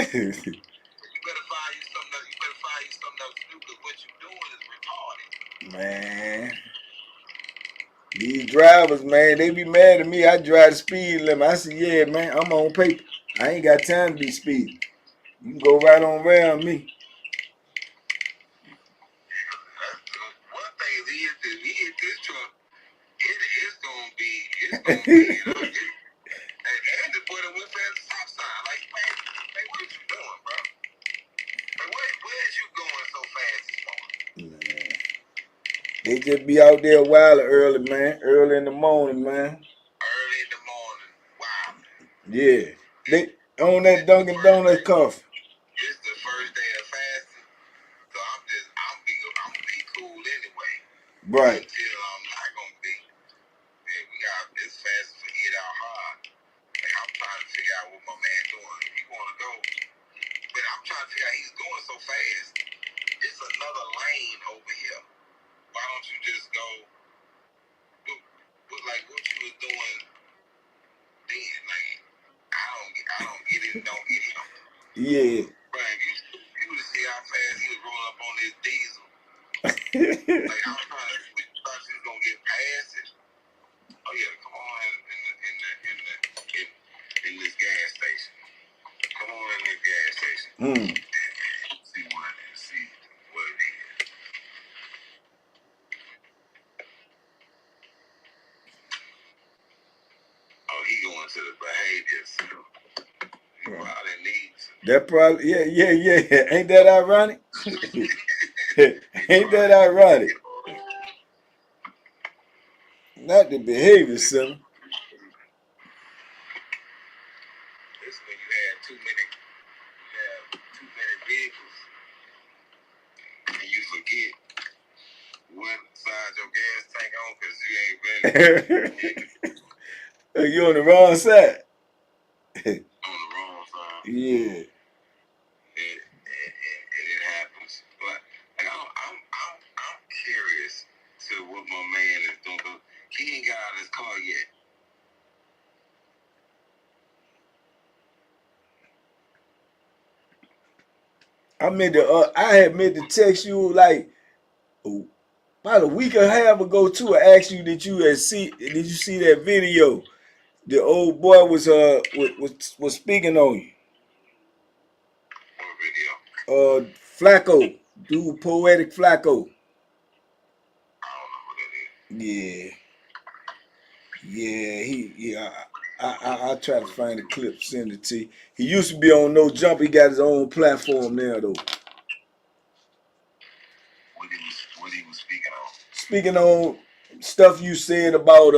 head. So you better find you something else. You better find you something else to do, because what you doing is retarded. Man. These drivers, man, they be mad at me. I drive the speed limit. I say, yeah, man, I'm on paper. I ain't got time to be speeding. You can go right on around me. One thing is he hit this truck, it's gonna be, and the boy that went past the stop sign. Like, man, what are you doing, bro? Like, where's you going so fast this morning? They just be out there a while early, man. Early in the morning, man. Early in the morning. Wow. Yeah. They on that Dunkin' Donuts coffee. It's the first day of fasting. So I'm gonna be cool anyway. Right. Until I'm not gonna be. And we got this fasting for 8 hour hard. Like, I'm trying to figure out what my man doing. If he wanna go. But I'm trying to figure out he's going so fast. It's another lane over here. Why don't you just go like what you was doing then? Like, I don't get it, don't get it. Yeah. Right, you would see how fast he was rolling up on this diesel. Like, I'm trying to thought he was gonna get past it. Oh yeah, come on in this gas station. Come on in this gas station. See what it is. Oh, he going to the behaviors. He probably needs. That probably, yeah. Ain't that ironic? Ain't that ironic? Not the behavior, son. It's when you have too many vehicles and you forget what side your gas tank on, because you ain't ready. You on the wrong side. On the wrong side. Yeah. It happens. But like, I'm curious to what my man is doing. He ain't got out of his car yet. I had meant to text you like about a week and a half ago too. I asked you did you see that video? The old boy was speaking on you. What video? Flacco, dude, Poetic Flacco. I don't know what that is. Yeah. I'll try to find the clip, send it to you. He used to be on No Jump. He got his own platform now though. What he was speaking on? Speaking on stuff you said about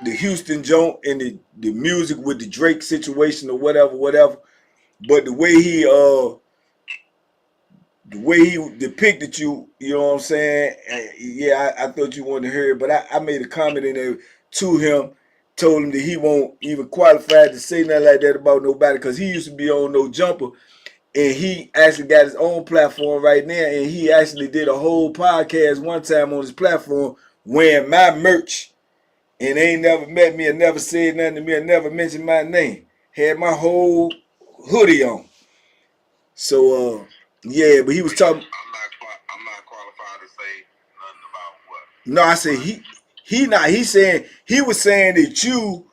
the Houston joint and the music with the Drake situation or whatever. But the way he depicted you, you know what I'm saying? Yeah, I thought you wanted to hear it, but I made a comment in there to him, told him that he won't even qualify to say nothing like that about nobody, because he used to be on No Jumper, and he actually got his own platform right now, and he actually did a whole podcast one time on his platform wearing my merch, and they ain't never met me and never said nothing to me and never mentioned my name. Had my whole hoodie on. So yeah, but he was talking. I'm not qualified to say nothing about what. No, I said he not. He was saying that you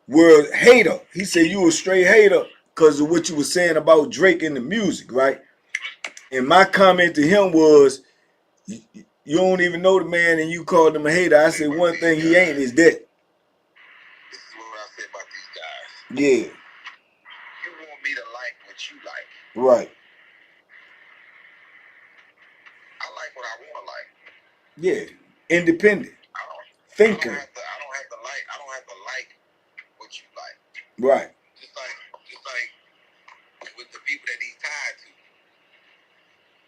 were hater. He said you a straight hater because of what you were saying about Drake and the music, right? And my comment to him was, you don't even know the man and you called him a hater. I said one thing he ain't is that. This is what I say about these guys. Yeah. You want me to like what you like. Right. I like what I want to like. Yeah. Independent. Thinker. I don't have to like what you like. Right. Just like with the people that he's tied to.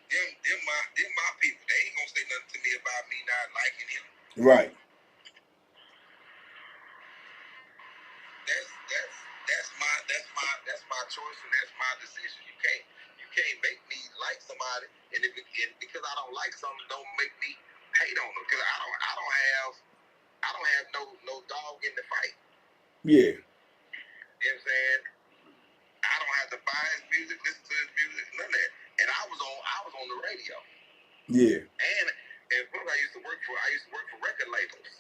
Them my people. They ain't gonna say nothing to me about me not liking him. Right. That's my choice and that's my decision. You can't make me like somebody, and because I don't like something, don't make me hate on them. Because I don't have no dog in the fight. Yeah. You know what I'm saying? I don't have to buy his music, listen to his music, none of that. And I was on the radio. Yeah. And I used to work for record labels.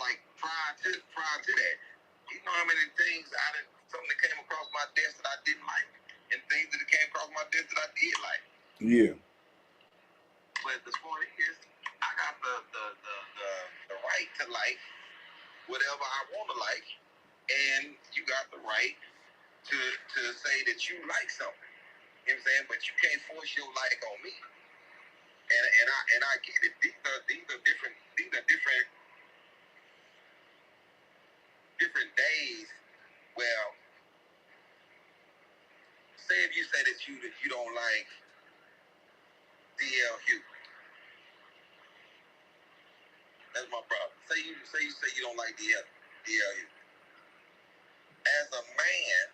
Like prior to that, you know how many things something that came across my desk that I didn't like, and things that came across my desk that I did like. Yeah. But the point is, I got the right to like whatever I want to like, and you got the right to say that you like something. You know what I'm saying? But you can't force your like on me. And I get it. These are different days. Well, say if you say that you don't like D.L. Hughley. That's my brother. Say you don't like D.L. Hughley. As a man,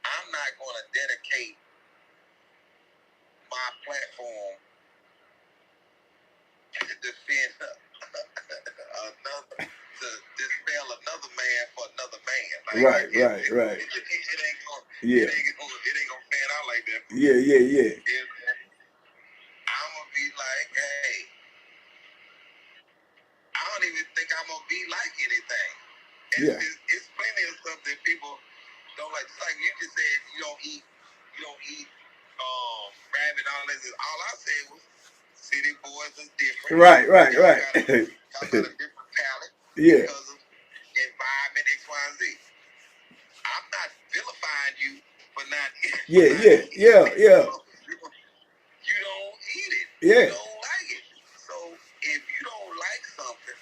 I'm not going to dedicate my platform to defend to dispel another man for another man. Like, right. It ain't gonna pan out like that. Yeah. I'm gonna be like, hey, I don't even think I'm gonna be like anything. And Yeah. it's plenty of stuff that people don't like. Just like you just said, you don't eat rabbit and all this. All I said was city boys is different. Right. Y'all got a different palate. Yeah. Because of environment X, Y, and Z. I'm not vilifying you for not Yeah. You don't eat it. Yeah. You don't like it. So if you don't like something,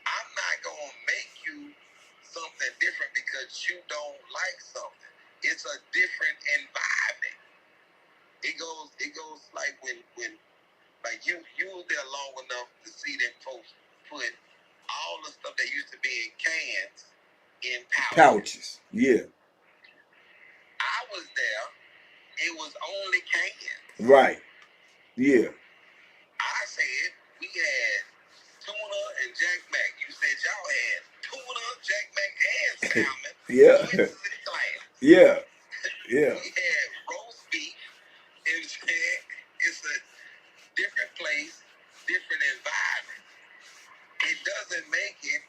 I'm not gonna make you something different because you don't like something. It's a different environment. It goes like when like you was there long enough to see them folks put all the stuff that used to be in cans in pouches. Yeah. I was there. It was only cans. Right. Yeah. I said we had tuna and Jack Mac. You said y'all had tuna, Jack Mac, and salmon. Yeah. Yeah. We had roast beef. It's a different place, different environment. It doesn't make it.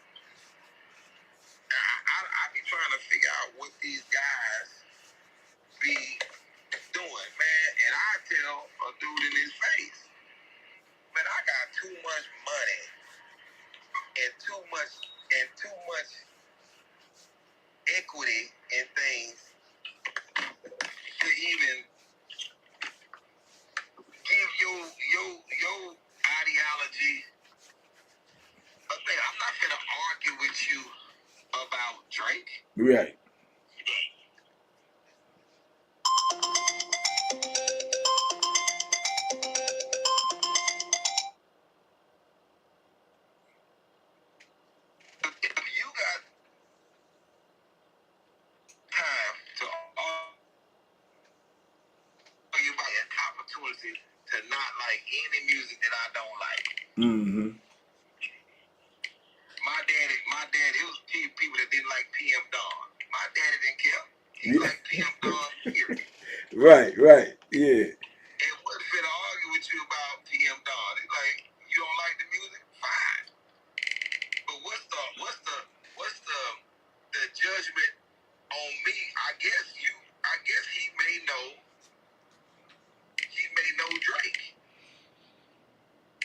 I be trying to figure out what these guys be doing, man. And I tell a dude in his face, man, I got too much money and too much equity in things to even give your ideology a thing. I'm not gonna argue with you about Drake. Right. If you got time to argue about an opportunity to not like any music that I don't like. Mm-hmm. My dad, it was people that didn't like PM Dawn. My daddy didn't care. He liked PM Dawn, period. Right. Yeah. And what fit to argue with you about PM Dawn? It's like, you don't like the music? Fine. But what's the guess he may know Drake.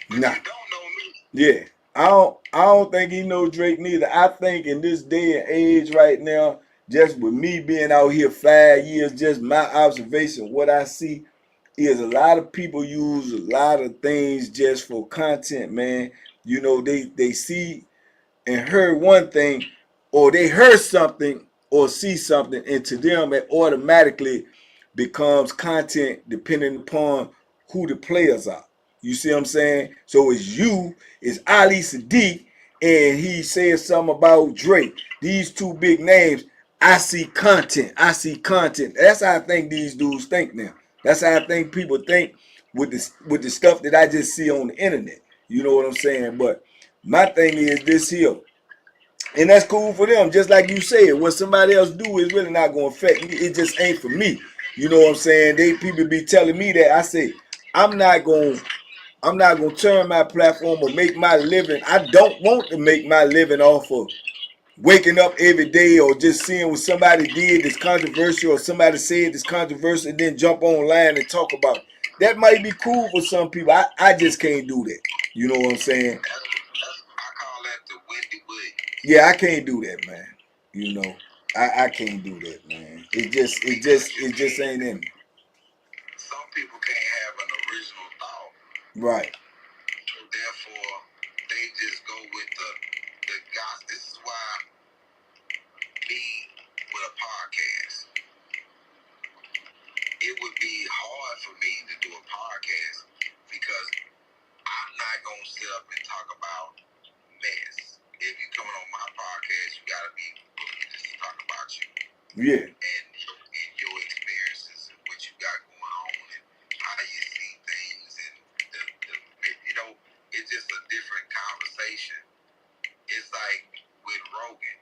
But Nah. you don't know me. Yeah. I don't think he knows Drake neither. I think in this day and age right now, just with me being out here 5 years, just my observation, what I see is a lot of people use a lot of things just for content, man. You know, they see and heard one thing, or they heard something or see something, and to them it automatically becomes content depending upon who the players are. You see what I'm saying? So it's Ali Siddiq, and he says something about Drake. These two big names. I see content. I see content. That's how I think these dudes think now. That's how I think people think with the stuff that I just see on the internet. You know what I'm saying? But my thing is this here. And that's cool for them. Just like you said, what somebody else do is really not going to affect me. It just ain't for me. You know what I'm saying? People be telling me that. I say, I'm not going to turn my platform or make my living. I don't want to make my living off of waking up every day or just seeing what somebody did that's controversial or somebody said that's controversial and then jump online and talk about it. That might be cool for some people. I just can't do that. You know what I'm saying? I call that the Wendy Wood. Yeah, I can't do that, man. You know, I can't do that, man. It just ain't in me. Some people can't have an original thought. Right. So therefore, they just go with the gossip. This is why me with a podcast, it would be hard for me to do a podcast because I'm not gonna sit up and talk about mess. If you coming on my podcast, you gotta be willing just to talk about you. Yeah. And your experiences and what you got going on and how you see things and it's just a different conversation. It's like with Rogan.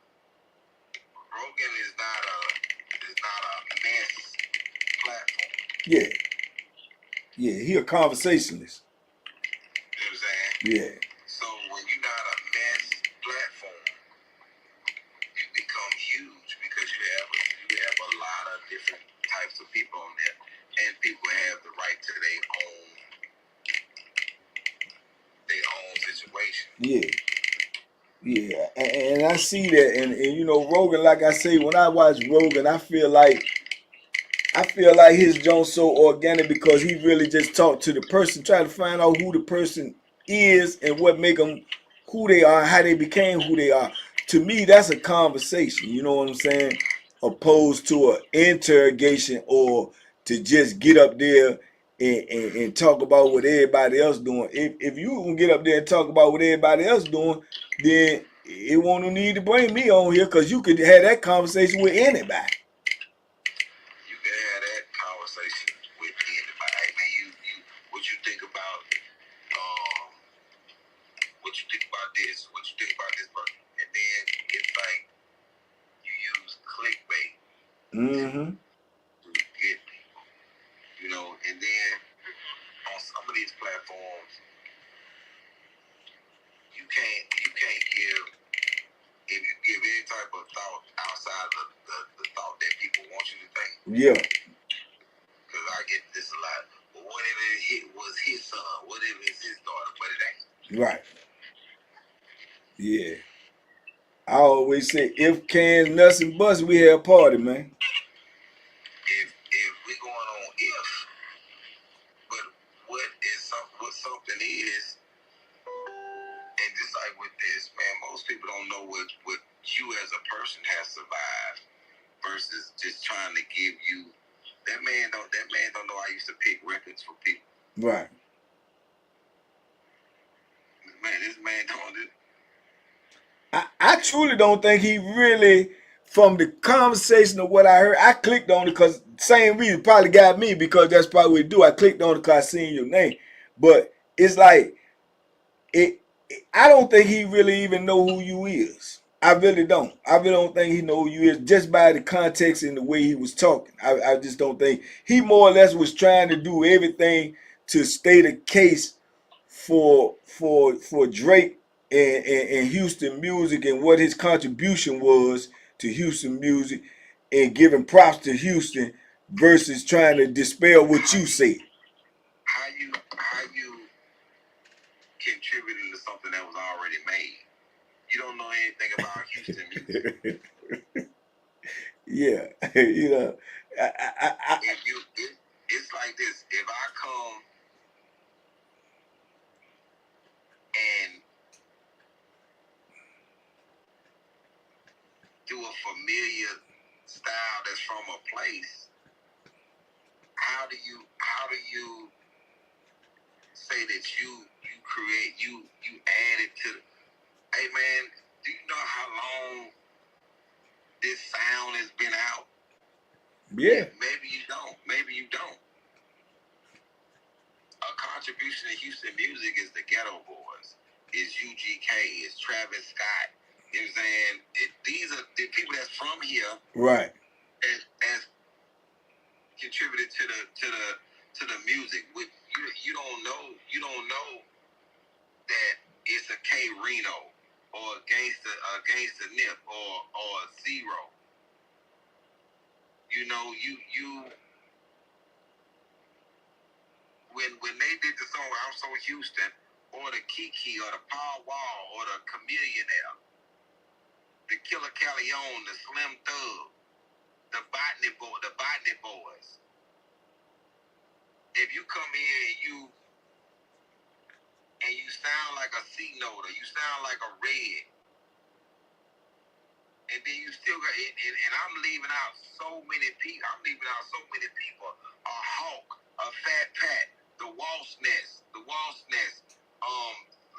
Rogan is not a mess platform. Yeah. Yeah, he a conversationalist. You know what I'm saying? Yeah. So when you're not a mess platform, you become huge because you have a lot of different types of people on there, and people have the right to their own situation. Yeah. Yeah, and I see that, and you know, Rogan, like I say, when I watch Rogan, I feel like his joint's so organic because he really just talked to the person, try to find out who the person is and what make them who they are, how they became who they are. To me, that's a conversation. You know what I'm saying? Opposed to an interrogation or to just get up there and talk about what everybody else doing. If you can get up there and talk about what everybody else doing, then it won't need to bring me on here because you could have that conversation with anybody. You can have that conversation with anybody. Hey man, you what you think about what you think about this, what you think about this person. And then it's like you use clickbait to get people. You know, and then on some of these platforms you can't give if you give any type of thought outside of the thought that people want you to think. Yeah. Because I get this a lot. Well, what if it was his son? What if it's his daughter? But it ain't. Right. Yeah. I always say, if cans, nuts, and busts, we have a party, man. If we going on if, but what something is, and just like with this, man, most people don't know what you as a person has survived versus just trying to give you. That man don't know I used to pick records for people. Right. Man, this man don't do. I truly don't think he really, from the conversation of what I heard, I clicked on it because same reason probably got me because that's probably what it do. I clicked on it because I seen your name. But it's like, I don't think he really even know who you is. I really don't. I really don't think he know who you is just by the context and the way he was talking. I just don't think he more or less was trying to do everything to state a case for Drake and Houston music and what his contribution was to Houston music. and giving props to Houston versus trying to dispel what you said. How you contributing to something that was already made? You don't know anything about Houston music. Yeah, you know, it's like this. If I come and do a familiar style that's from a place, how do you say that you create you add it to the, hey man, do you know how long this sound has been out? yeah. Maybe you don't. A contribution to Houston music is the Ghetto Boys, is UGK, is Travis Scott. You know what I'm saying? These are the people that's from here, Right. as contributed to the music. You don't know that it's a K Reno or a gangsta Nip or a Zero. You know, you when they did the song I'm So Houston, or the Kiki, or the Paul Wall, or the Chameleonaire, the Killer Calleon, the Slim Thug, the Botany Boys. If you come here and you sound like a C note, or you sound like a Red, and then you still got it, and I'm leaving out so many people. A Hawk, a Fat Pat, the Waltz Nest,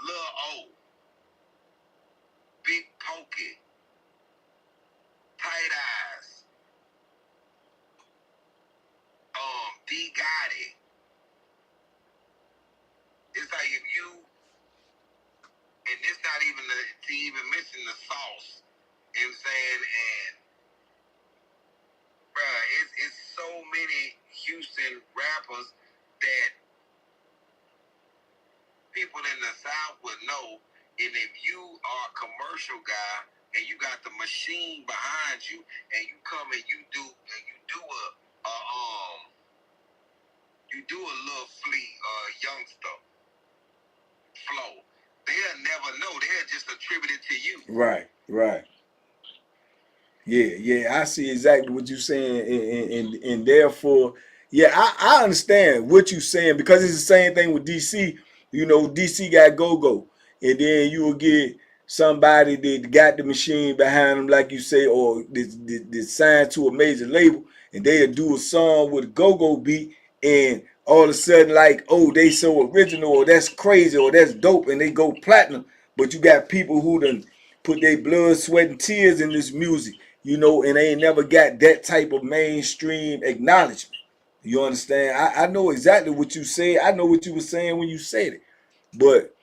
Lil O, Big Pokey, Tight Eyes, D Gotti. It's like if you, and it's not even to even mention the sauce. You know what I'm saying? And bruh, it's so many Houston rappers that people in the South would know. And if you are a commercial guy and you got the machine behind you, and you come and you do a little fleet youngster flow, they'll never know. They'll just attribute it to you. Right. Yeah, I see exactly what you're saying, and therefore, yeah, I understand what you're saying, because it's the same thing with DC. You know, DC got go, and then you will get somebody that got the machine behind them, like you say, or they signed to a major label, and they'll do a song with a go beat, and all of a sudden, like, oh, they so original, or that's crazy, or that's dope, and they go platinum. But you got people who done put their blood, sweat, and tears in this music, you know, and they ain't never got that type of mainstream acknowledgement. You understand? I know exactly what you said. I know what you were saying when you said it. But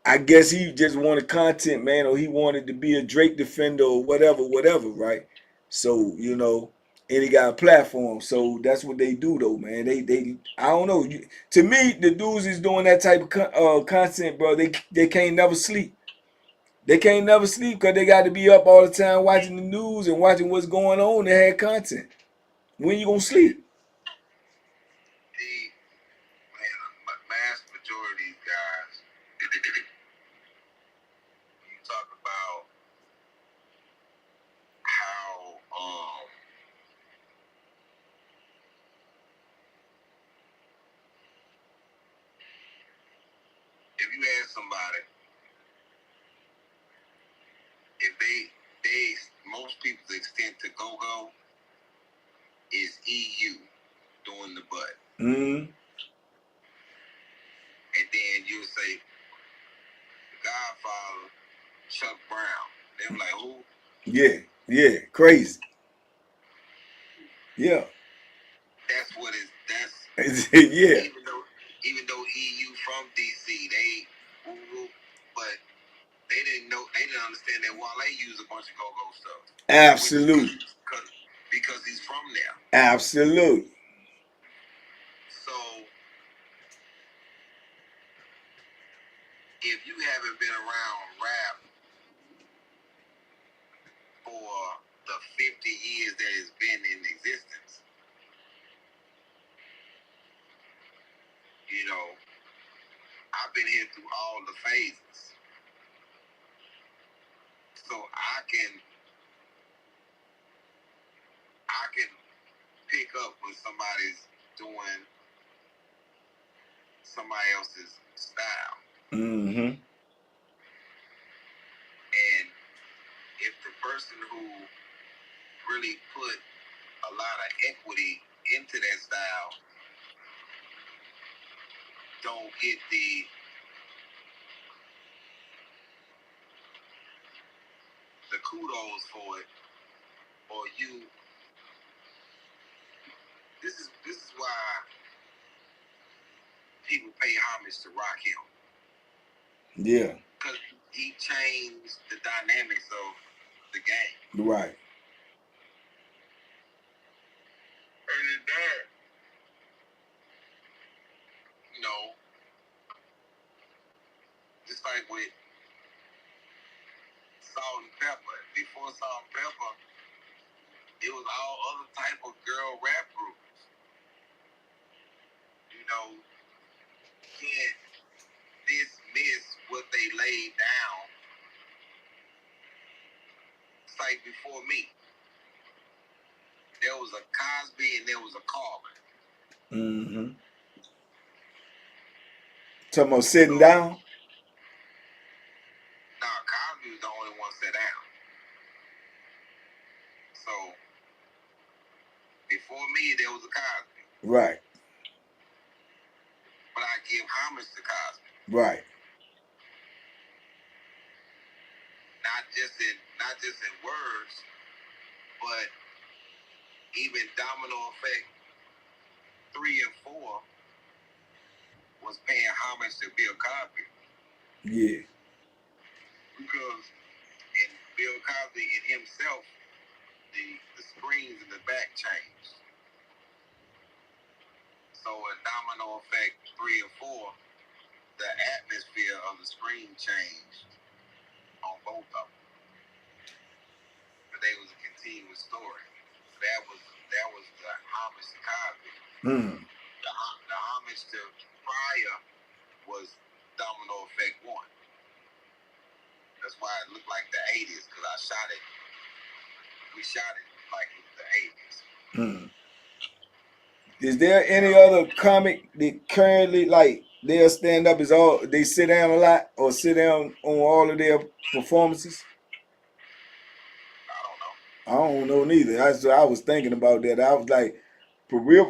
I guess he just wanted content, man, or he wanted to be a Drake defender or whatever, right? So, you know, and he got a platform. So that's what they do, though, man. They I don't know. To me, the dudes is doing that type of content, bro. They can't never sleep. They can't never sleep because they got to be up all the time watching the news and watching what's going on. They had content. When you gonna sleep? The vast majority of these guys, you talk about how if you ask somebody if they most people's extent to go is EU doing the butt. Mm-hmm. And then you'll say the Godfather, Chuck Brown. They were like, who? Yeah, crazy. Yeah. That's what is Yeah. even though EU from DC, but they didn't understand that Wale used a bunch of go-go stuff. Absolutely. Because he's from there. Absolutely. So if you haven't been around rap for the 50 years that it's been been here through all the phases, so I can pick up when somebody's doing somebody else's style. Mm-hmm. And if the person who really put a lot of equity into that style don't get the kudos for it, or you, this is why people pay homage to Rakim. Yeah. Because he changed the dynamics of the game. Right. And in that, you know, just like with Salt and Pepper. Before Salt and Pepper, it was all other type of girl rap groups. You know, can't dismiss what they laid down. It's like before me, there was a Cosby and there was a Carlin. Mm-hmm. Talking about sitting down? Nah, Cosby was the only one sit down. So before me, there was a Cosby. Right. But I give homage to Cosby. Right. Not just in words, but even Domino Effect 3 and 4 was paying homage to Bill Cosby. Yeah. Because in Bill Cosby in himself, the screens in the back changed. So in Domino Effect 3 and 4, the atmosphere of the screen changed on both of them. But they was a continuous story. That was the homage to Cosby. Mm. The homage to Pryor was Domino Effect 1. That's why it looked like the 80s, because we shot it like it was the 80s. Mm. Is there any other comic that currently, like, their stand up is all, they sit down a lot or sit down on all of their performances? I don't know. I don't know neither. I was thinking about that. I was like, for real,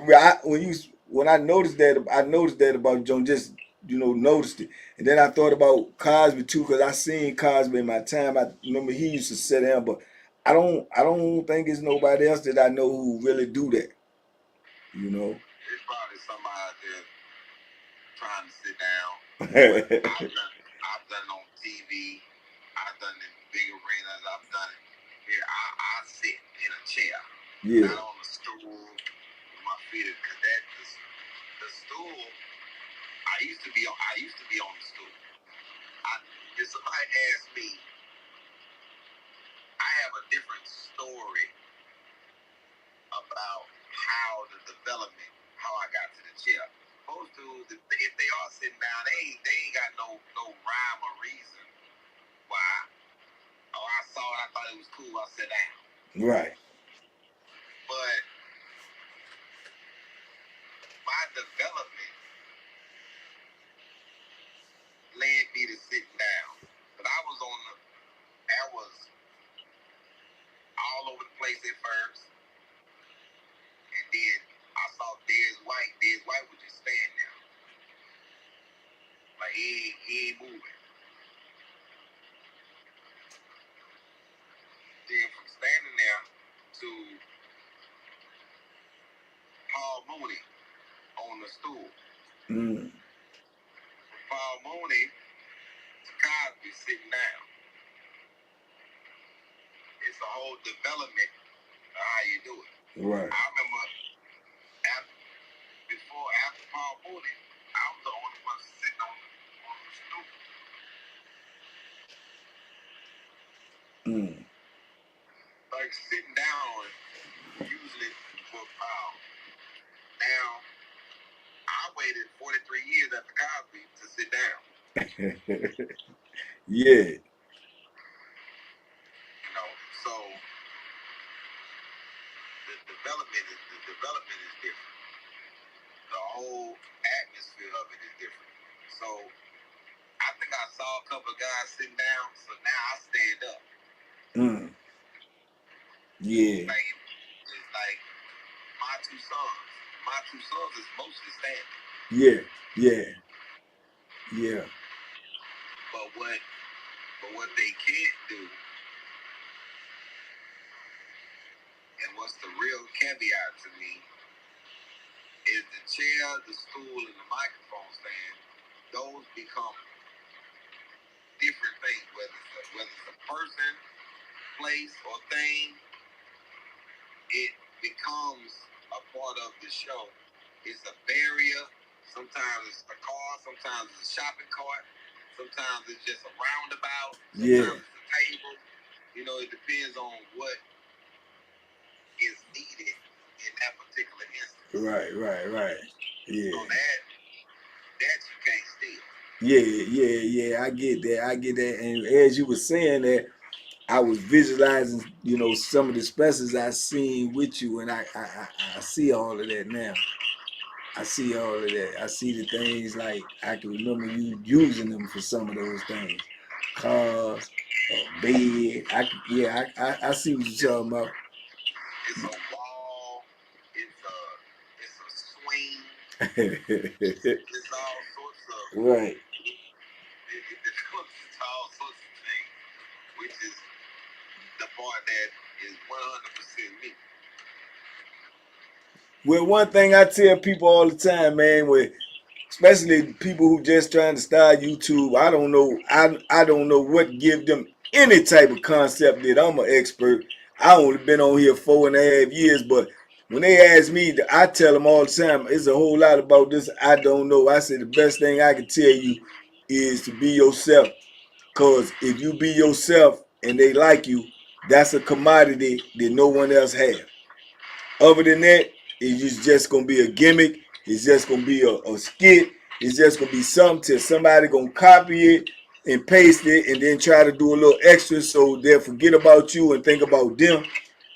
when I noticed that about Joan, just noticed it, and then I thought about Cosby too, because I seen Cosby in my time. I remember he used to sit down, but I don't think it's nobody else that I know who really do that. There's probably somebody out there trying to sit down. I've done it on TV. I've done it in big arenas. I've done it here. I sit in a chair, Yeah. not on the stool with my feet, because the stool. I used to be on the stool. If somebody asked me, I have a different story about how the development, how I got to the chair. Most dudes, if they are sitting down, they ain't got no rhyme or reason why. Oh, I saw it, I thought it was cool, I sat down. Right. But my development led me to sitting down. But I was all over the place at first. And then I saw Dez White. Dez White would just stand there. Like he ain't moving. Then from standing there to Paul Mooney on the stool. Mm. From Paul Mooney to Cosby sitting down. It's a whole development of how you do it. Right. I remember after Paul Mooney, I was the only one sitting on the stool. Mm. Like sitting down usually for Paul. Now I waited 43 years after Cosby to sit down. Yeah. You know, so the development is different. The whole atmosphere of it is different. So I think I saw a couple of guys sitting down, so now I stand up. Yeah. It's like my two sons. My two sons is mostly standing. Yeah. Yeah. Yeah. But what they can't do, and what's the real caveat to me, is the chair, the stool, and the microphone stand. Those become different things, whether it's a person, place, or thing. It becomes a part of the show. It's a barrier. Sometimes it's a car. Sometimes it's a shopping cart. Sometimes it's just a roundabout. Sometimes it's a table. You know, it depends on what is needed in that particular instance. Right. Yeah. So that you can't steal. Yeah. I get that. And as you were saying that, I was visualizing, you know, some of the specials I seen with you, and I see all of that now. I see all of that. I see the things like I can remember you using them for some of those things, cars, bed. I see what you're talking about. It's a wall. It's a swing. It's all sorts of Right. It's all sorts of things, which is the part that is 100% me. Well, one thing I tell people all the time, man, especially people who just trying to start YouTube, I don't know what give them any type of concept that I'm an expert. I only been on here 4.5 years, but when they ask me, I tell them all the time, it's a whole lot about this I don't know. I say the best thing I can tell you is to be yourself. Because if you be yourself and they like you, that's a commodity that no one else has. Other than that, it's just gonna be a gimmick. It's just gonna be a skit. It's just gonna be something till somebody gonna copy it and paste it and then try to do a little extra so they'll forget about you and think about them.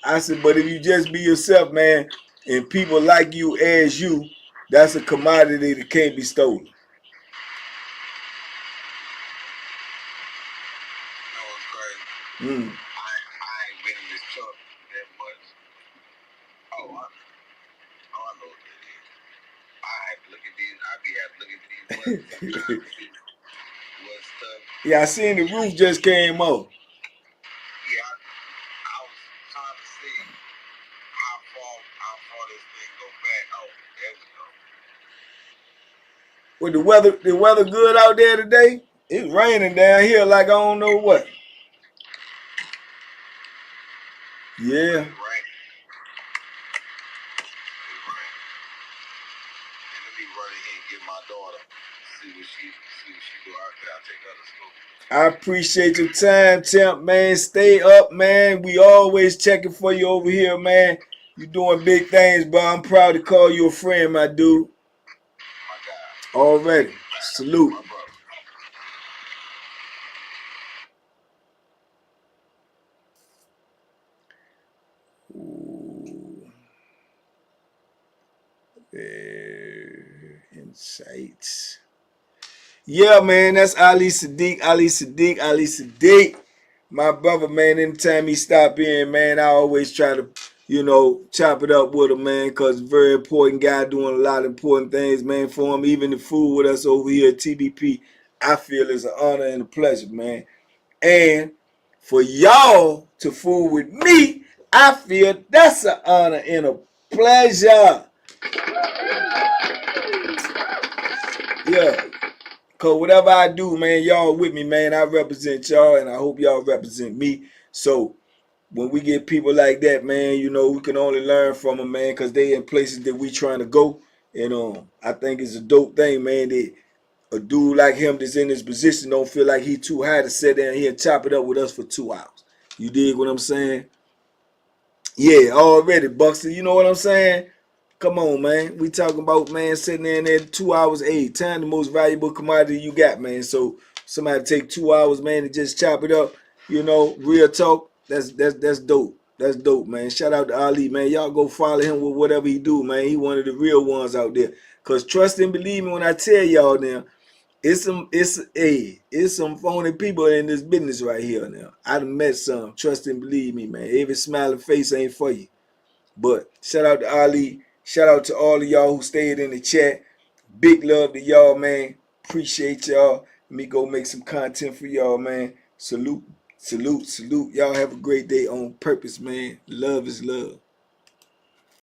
I said, but if you just be yourself, man, and people like you as you, that's a commodity that can't be stolen. You know what's crazy? I ain't been in this truck that much. Oh, I know what that is. I have to look at these. I be having to look at these buttons sometimes to see what's stuff. Yeah, I seen the roof just came off. Yeah, I was trying to see how far this thing go back. Oh, there we go. With the weather good out there today? It's raining down here like I don't know what. Yeah. It's raining. And let me run in here and get my daughter. See what she do out there. I'll take her to school. I appreciate your time, Temp, man. Stay up, man. We always checking for you over here, man. You doing big things, bro. I'm proud to call you a friend, my dude. My guy. Already. Salute. My brother. Ooh. Insights. Yeah, man, that's Ali Siddiq. My brother, man, anytime he stop in, man, I always try to, chop it up with him, man, because very important guy doing a lot of important things, man, for him. Even the food with us over here at TBP, I feel is an honor and a pleasure, man. And for y'all to fool with me, I feel that's an honor and a pleasure. Yeah. Cause whatever I do, man, y'all with me, man. I represent y'all and I hope y'all represent me. So when we get people like that, man, we can only learn from them, man, because they in places that we trying to go. And I think it's a dope thing, man, that a dude like him that's in this position don't feel like he too high to sit down here and chop it up with us for 2 hours. You dig what I'm saying? Yeah, already, Buxton. You know what I'm saying? Come on, man. We talking about, man, sitting there 2 hours. Hey, time the most valuable commodity you got, man. So somebody take 2 hours, man, and just chop it up. You know, real talk. That's dope. That's dope, man. Shout out to Ali, man. Y'all go follow him with whatever he do, man. He one of the real ones out there. Cause trust and believe me when I tell y'all now, it's some phony people in this business right here now. I done met some. Trust and believe me, man. Every smiling face ain't for you. But shout out to Ali. Shout out to all of y'all who stayed in the chat. Big love to y'all, man. Appreciate y'all. Let me go make some content for y'all, man. Salute, salute, salute. Y'all have a great day on purpose, man. Love is love.